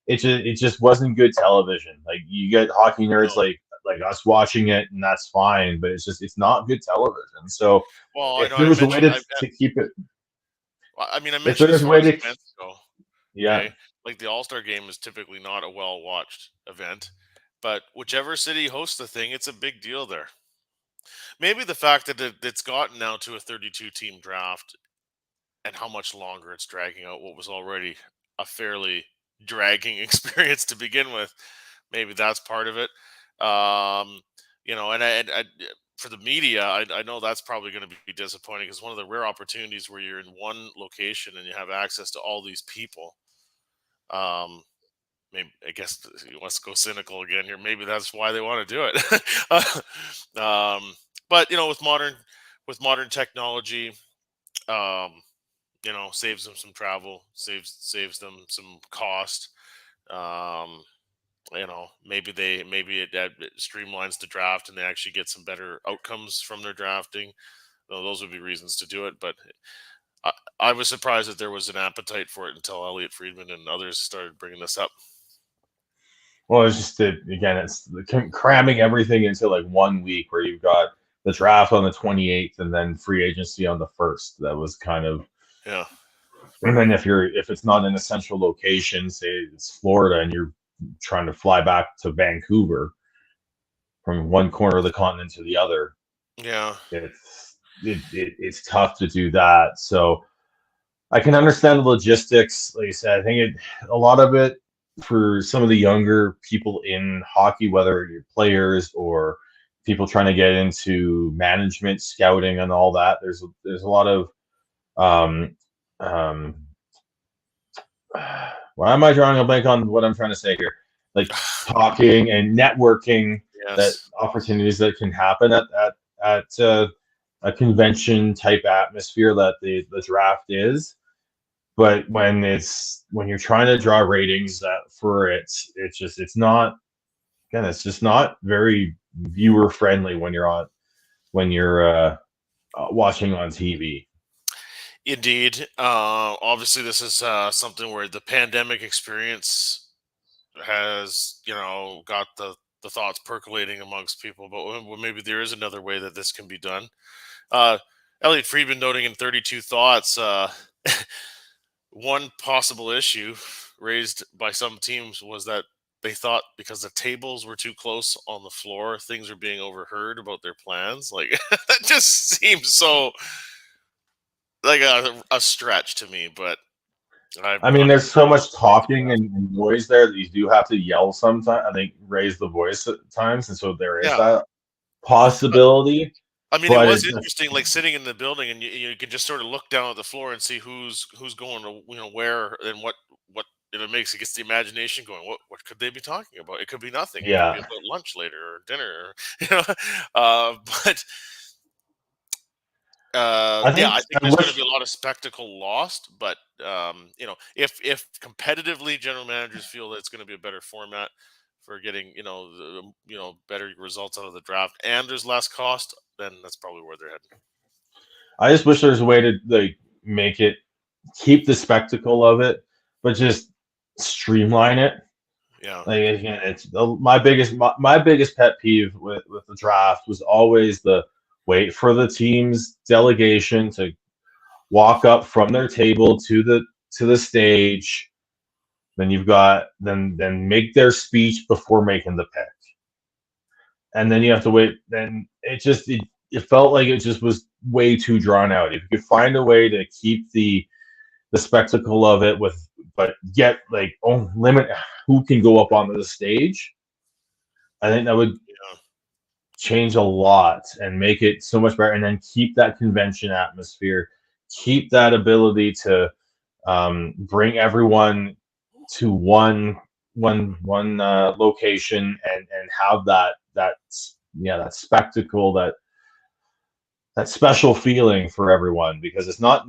It just wasn't good television. Like, you get hockey nerds No. like us watching it, and that's fine, but it's not good television. So Well, I if know there I was a way mentioned. to keep it, I mean, I if there mentioned as was a far way as to, events go. yeah. Okay, like the All Star Game is typically not a well watched event, but whichever city hosts the thing, it's a big deal there. Maybe the fact that it's gotten now to a 32 team draft and how much longer it's dragging out what was already a fairly dragging experience to begin with. Maybe that's part of it. And for the media, I know that's probably going to be disappointing because one of the rare opportunities where you're in one location and you have access to all these people. Um, Maybe I guess let's go cynical again here. Maybe that's why they want to do it. But with modern technology, um, saves them some travel, saves them some cost. Um, maybe it streamlines the draft and they actually get some better outcomes from their drafting. Those would be reasons to do it, but I, I was surprised that there was an appetite for it until Elliot Friedman and others started bringing this up. Well, it's just that, again, it's cramming everything into like 1 week where you've got the draft on the 28th and then free agency on the 1st. That was kind of, Yeah. and then if it's not in a central location, say it's Florida, and you're trying to fly back to Vancouver from one corner of the continent to the other, Yeah. it's tough to do that. So I can understand the logistics. Like I said, I think a lot of it for some of the younger people in hockey, whether you're players or people trying to get into management, scouting, and all that. There's a lot of um, um, why am I drawing a blank on what I'm trying to say here? Like, talking and networking, that Yes. opportunities that can happen at a convention type atmosphere that the draft is. But when you're trying to draw ratings for it's not, again, it's just not very viewer friendly when you're watching on TV. Indeed. Obviously, this is something where the pandemic experience has, got the thoughts percolating amongst people. But maybe there is another way that this can be done. Uh, Elliot Friedman noting in 32 Thoughts, one possible issue raised by some teams was that they thought because the tables were too close on the floor, things were being overheard about their plans. Like, that just seems so like a stretch to me, but I mean, there's so much talking and noise there that you do have to yell sometimes. I think raise the voice at times, and so there is yeah, that. possibility. I mean, it But was it's interesting, like sitting in the building, and you can just sort of look down at the floor and see who's going to where and what it makes it gets the imagination going. What could they be talking about? It could be nothing. It could be yeah. about lunch later or dinner, or, you know. But I yeah, think I think I there's going to wish. be a lot of spectacle lost. But if competitively general managers feel that it's going to be a better format for getting better results out of the draft, and there's less cost, then that's probably where they're heading. I just wish there was a way to like make it keep the spectacle of it, but just streamline it. Yeah. Like again, it's my biggest pet peeve with the draft was always the wait for the team's delegation to walk up from their table to the stage. Then you've got then make their speech before making the pick, and then you have to wait. Then it felt like it just was way too drawn out. If you could find a way to keep the spectacle of it but yet limit who can go up onto the stage, I think that would Yeah. change a lot and make it so much better, and then keep that convention atmosphere, keep that ability to bring everyone to one location and have that spectacle, that special feeling for everyone, because it's not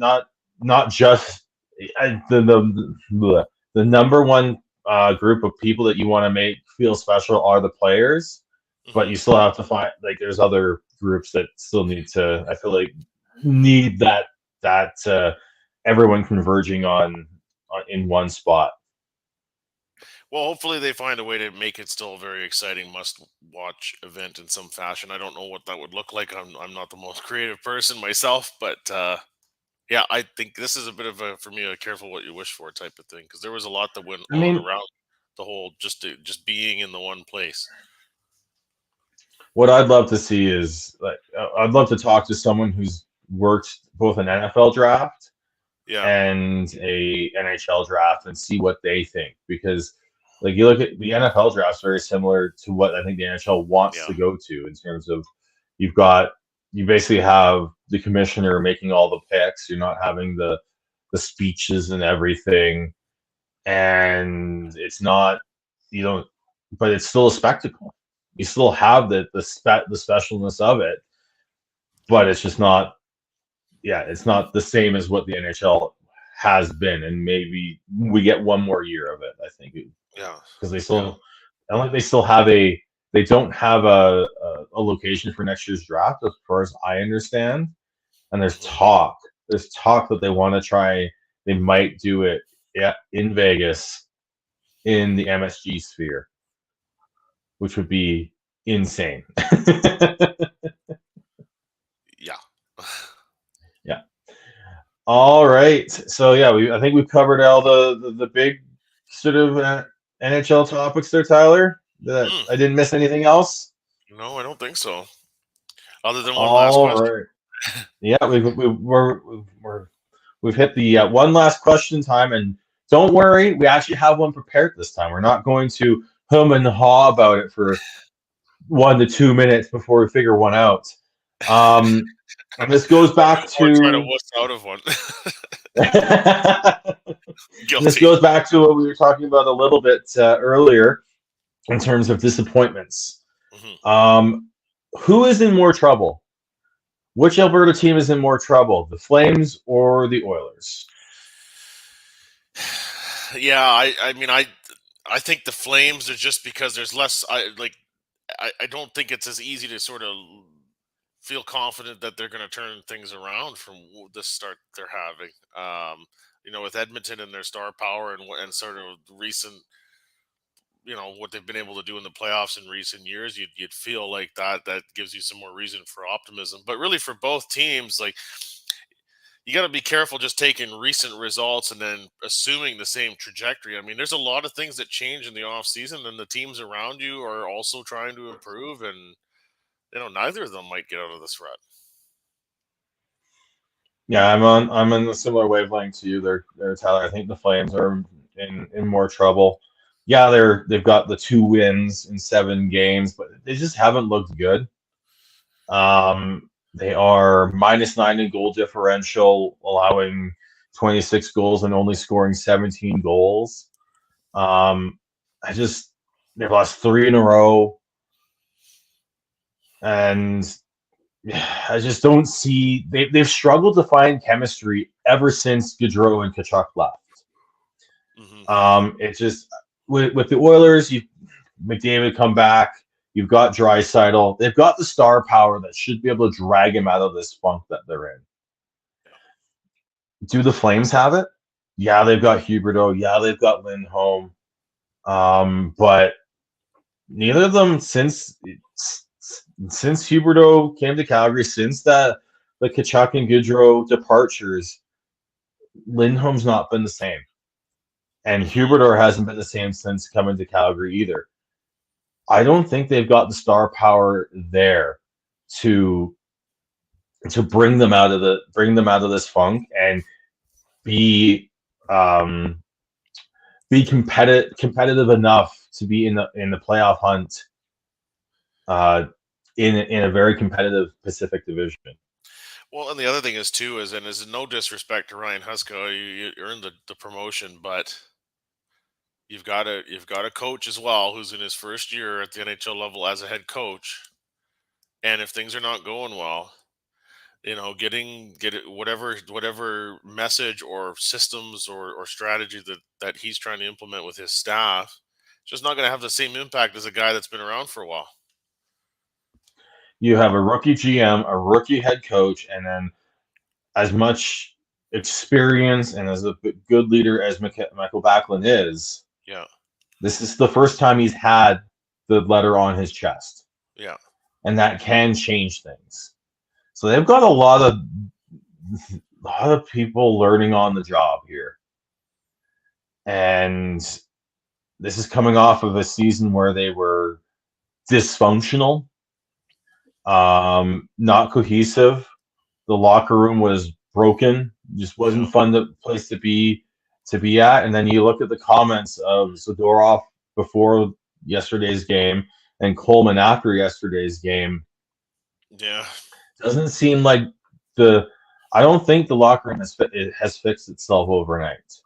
just the number one group of people that you want to make feel special are the players, but Mhm. you still have to find there's other groups that still need to, I feel like, need that everyone converging on in one spot. Well, hopefully they find a way to make it still a very exciting must-watch event in some fashion. I don't know what that would look like. I'm not the most creative person myself, but yeah, I think this is a bit of for me, a careful what you wish for type of thing, because there was a lot that went I on mean, around the whole just being in the one place. what I'd love to see is I'd love to talk to someone who's worked both an NFL draft Yeah, and a NHL draft and see what they think, because like you look at the NFL draft, very similar to what I think the NHL wants yeah, to go to in terms of you've you basically have the commissioner making all the picks. You're not having the speeches and everything, and it's not you don't, but it's still a spectacle. You still have the specialness of it, but it's just not. Yeah, it's not the same as what the NHL has been, and maybe we get one more year of it. I think yeah, because they yeah. still, I don't think they still have they don't have a location for next year's draft, as far as I understand. And Mhm. there's talk that they want to try, they might do it, yeah, in Vegas in the MSG sphere, which would be insane. Yeah. Yeah. All right. So yeah, I think we've covered all the big sort of NHL topics there, Tyler. That Mm, I didn't miss anything else. no, I don't think so. Other than one last All question. right. Yeah, we've hit the one last question time, and don't worry, we actually have one prepared this time. We're not going to hum and haw about it for 1 to 2 minutes before we figure one out. And this goes back Or try to to wuss out of one. this Guilty. goes back to what we were talking about a little bit earlier in terms of disappointments. Mhm. Who is in more trouble? Which Alberta team is in more trouble, the Flames or the Oilers? Yeah, I mean, I think the Flames are, just because there's less. I don't think it's as easy to sort of feel confident that they're going to turn things around from the start they're having. With Edmonton and their star power and sort of recent, what they've been able to do in the playoffs in recent years, you'd feel like that gives you some more reason for optimism. But really, for both teams, like, you got to be careful just taking recent results and then assuming the same trajectory. I mean, there's a lot of things that change in the off season, and the teams around you are also trying to improve, and neither of them might get out of this rut. Yeah, I'm in a similar wavelength to you there, Tyler. I think the Flames are in more trouble. Yeah, they've got the 2 wins in 7 games, but they just haven't looked good. They are -9 in goal differential, allowing 26 goals and only scoring 17 goals. I just they've lost 3 in a row, and I just don't see they've struggled to find chemistry ever since Gaudreau and Kachuk left. It's just with the Oilers, you McDavid come back. You've got Draisaitl. They've got the star power that should be able to drag him out of this funk that they're in. Do the Flames have it? Yeah, they've got Huberdeau. Yeah, they've got Lindholm. But neither of them since Huberdeau came to Calgary, since the Kachuk and Gaudreau departures, Lindholm's not been the same. And Huberdeau hasn't been the same since coming to Calgary either. I don't think they've got the star power there to bring them out of this funk and be competitive enough to be in the playoff hunt in a very competitive Pacific Division. Well, and the other thing is too is, and is no disrespect to Ryan Huska, you earned the promotion, but you've got a coach as well who's in his first year at the NHL level as a head coach, and if things are not going well, get it whatever message or systems or strategy that he's trying to implement with his staff, it's just not going to have the same impact as a guy that's been around for a while. You have a rookie GM, a rookie head coach, and then as much experience and as a good leader as Michael Backlund is, Yeah. this is the first time he's had the letter on his chest. Yeah. And that can change things. So they've got a lot of people learning on the job here. And this is coming off of a season where they were dysfunctional, not cohesive. The locker room was broken. Just wasn't fun place to be at. And then you look at the comments of Zadorov before yesterday's game and Coleman after yesterday's game. Yeah. Doesn't seem like I don't think the locker room has fixed itself overnight.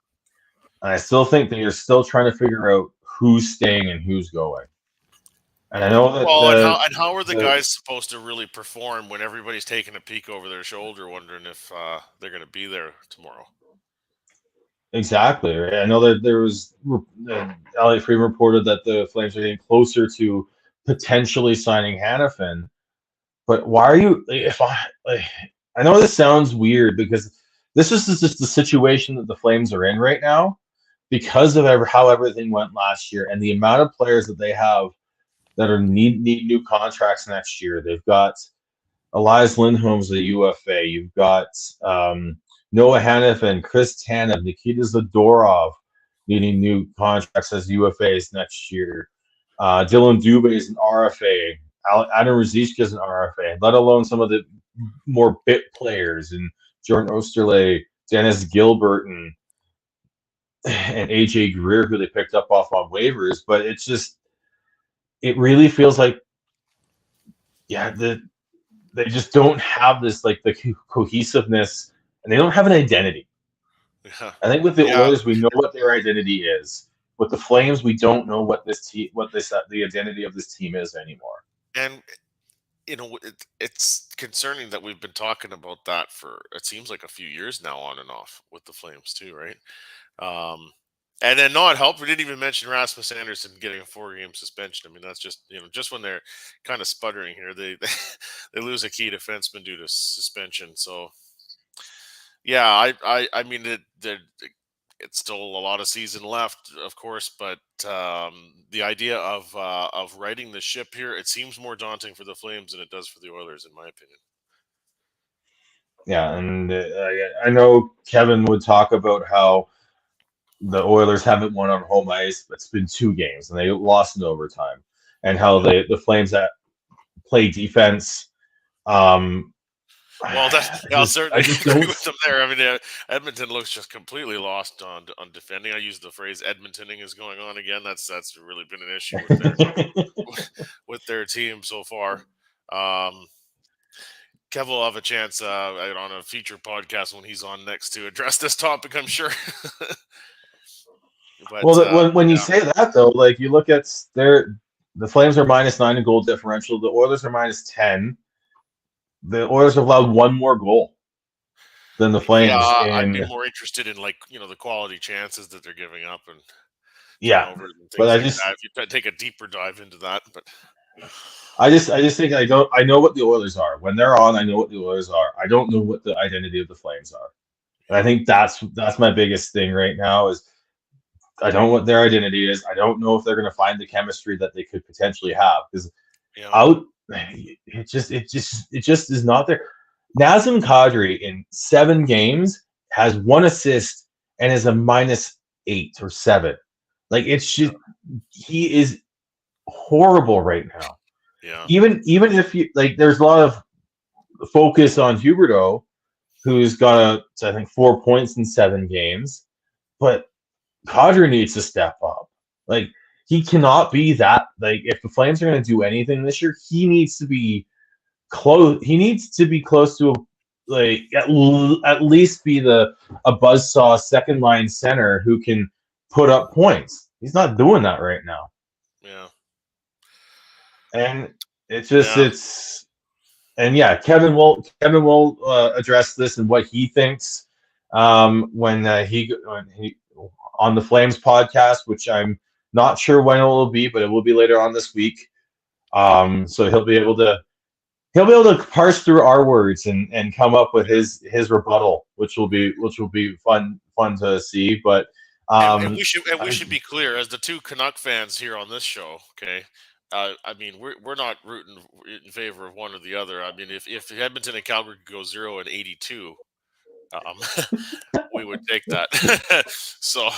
And I still think that you're still trying to figure out who's staying and who's going. And I know that. Well, and how are the guys supposed to really perform when everybody's taking a peek over their shoulder, wondering if they're going to be there tomorrow? Exactly. Right? I know that there was Elliot Friedman reported that the Flames are getting closer to potentially signing Hannafin. But why are you? I know this sounds weird because this is just the situation that the Flames are in right now because of how everything went last year and the amount of players that they have that need new contracts next year. They've got Elias Lindholm's a UFA. You've got Noah Hannafin, Chris Tanev, Nikita Zadorov needing new contracts as UFAs next year. Dylan Dubé is an RFA. Adam Ruzicka is an RFA, let alone some of the more bit players and Jordan Osterley, Dennis Gilbert, and AJ Greer, who they picked up off on waivers. But it's just, it really feels like, they just don't have this, like, the cohesiveness, and they don't have an identity. Yeah. I think with the Oilers, we know what their identity is. With the Flames, we don't know what the identity of this team is anymore. And it's concerning that we've been talking about that for, it seems like, a few years now, on and off with the Flames too, right? And then not help, we didn't even mention Rasmus Anderson getting a 4-game suspension. I mean, that's just just when they're kind of sputtering here, they lose a key defenseman due to suspension. So yeah, I mean it's still a lot of season left, of course, but the idea of righting the ship here, it seems more daunting for the Flames than it does for the Oilers, in my opinion. Yeah, and I know Kevin would talk about how the Oilers haven't won on home ice. It's been 2 games, and they lost in overtime, and how the Flames that play defense. Well, I'll certainly agree with them there. I mean, Edmonton looks just completely lost on defending. I use the phrase Edmontoning is going on again. That's really been an issue with their team so far. Kev will have a chance on a future podcast when he's on next to address this topic, I'm sure. But, Well, when you yeah. say that though, like you look at the Flames are -9 in goal differential. The Oilers are -10. The Oilers have allowed one more goal than the Flames. I'd be more interested in the quality chances that they're giving up and turnovers and things but like that. If you take a deeper dive into that, but I just think I know what the Oilers are. When they're on, I know what the Oilers are. I don't know what the identity of the Flames are. And I think that's my biggest thing right now is I don't know what their identity is. I don't know if they're going to find the chemistry that they could potentially have because it just is not there. Nazem Kadri in 7 games has 1 assist and is a -8 or 7. Like it's just he is horrible right now. Yeah. Even if you like, there's a lot of focus on Huberdeau, who's got I think 4 points in 7 games, but Kadri needs to step up. Like he cannot be that. Like if the Flames are going to do anything this year, he needs to be close. He needs to be close to at least be a buzzsaw second line center who can put up points. He's not doing that right now. Yeah. And it's just Kevin will address this and what he thinks when he on the Flames podcast, which I'm not sure when it will be, but it will be later on this week. So he'll be able to parse through our words and come up with his rebuttal, which will be fun to see. But and we should be clear as the two Canuck fans here on this show. Okay, I mean we're not rooting in favor of one or the other. I mean if Edmonton and Calgary could go 0-82. We would take that. So,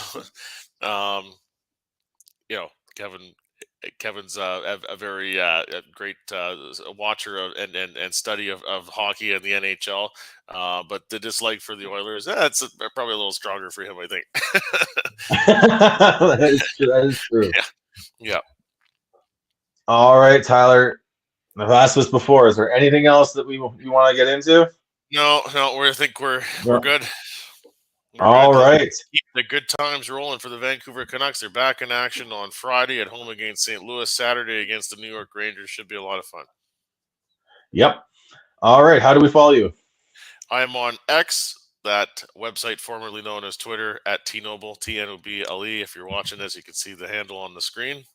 Kevin's a very great watcher of, and study of hockey and the NHL. But the dislike for the Oilers, that's probably a little stronger for him, I think. That is true. Yeah. All right, Tyler. I've asked this before. Is there anything else that you want to get into? No, I think we're good. All right. Keep the good times rolling for the Vancouver Canucks. They're back in action on Friday at home against St. Louis, Saturday against the New York Rangers. Should be a lot of fun. Yep. All right. How do we follow you? I am on X, that website formerly known as Twitter, at TNoble, TNOBLE. If you're watching this, you can see the handle on the screen.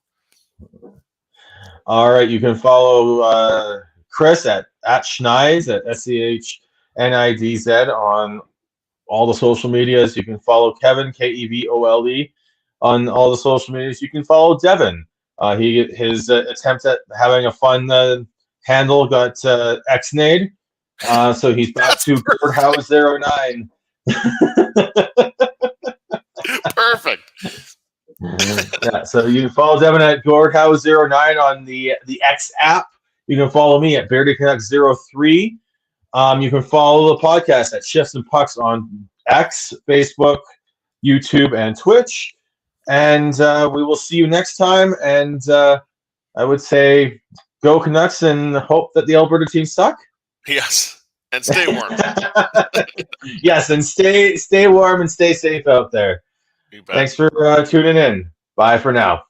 All right. You can follow Chris at Schneids, at SCHNIDZ on all the social medias. You can follow Kevin, KEVOLE, on all the social medias. You can follow Devin. His attempt at having a fun handle got X-nayed. So he's back to Birdhouse 09. Perfect. Yeah, so you can follow Devin at Gordhouse09 on the X app. You can follow me at BeardyConnect03. You can follow the podcast at Shifts and Pucks on X, Facebook, YouTube, and Twitch. And we will see you next time. And I would say go Canucks and hope that the Alberta team suck. Yes, and stay warm. Yes, and stay warm and stay safe out there. Thanks for tuning in. Bye for now.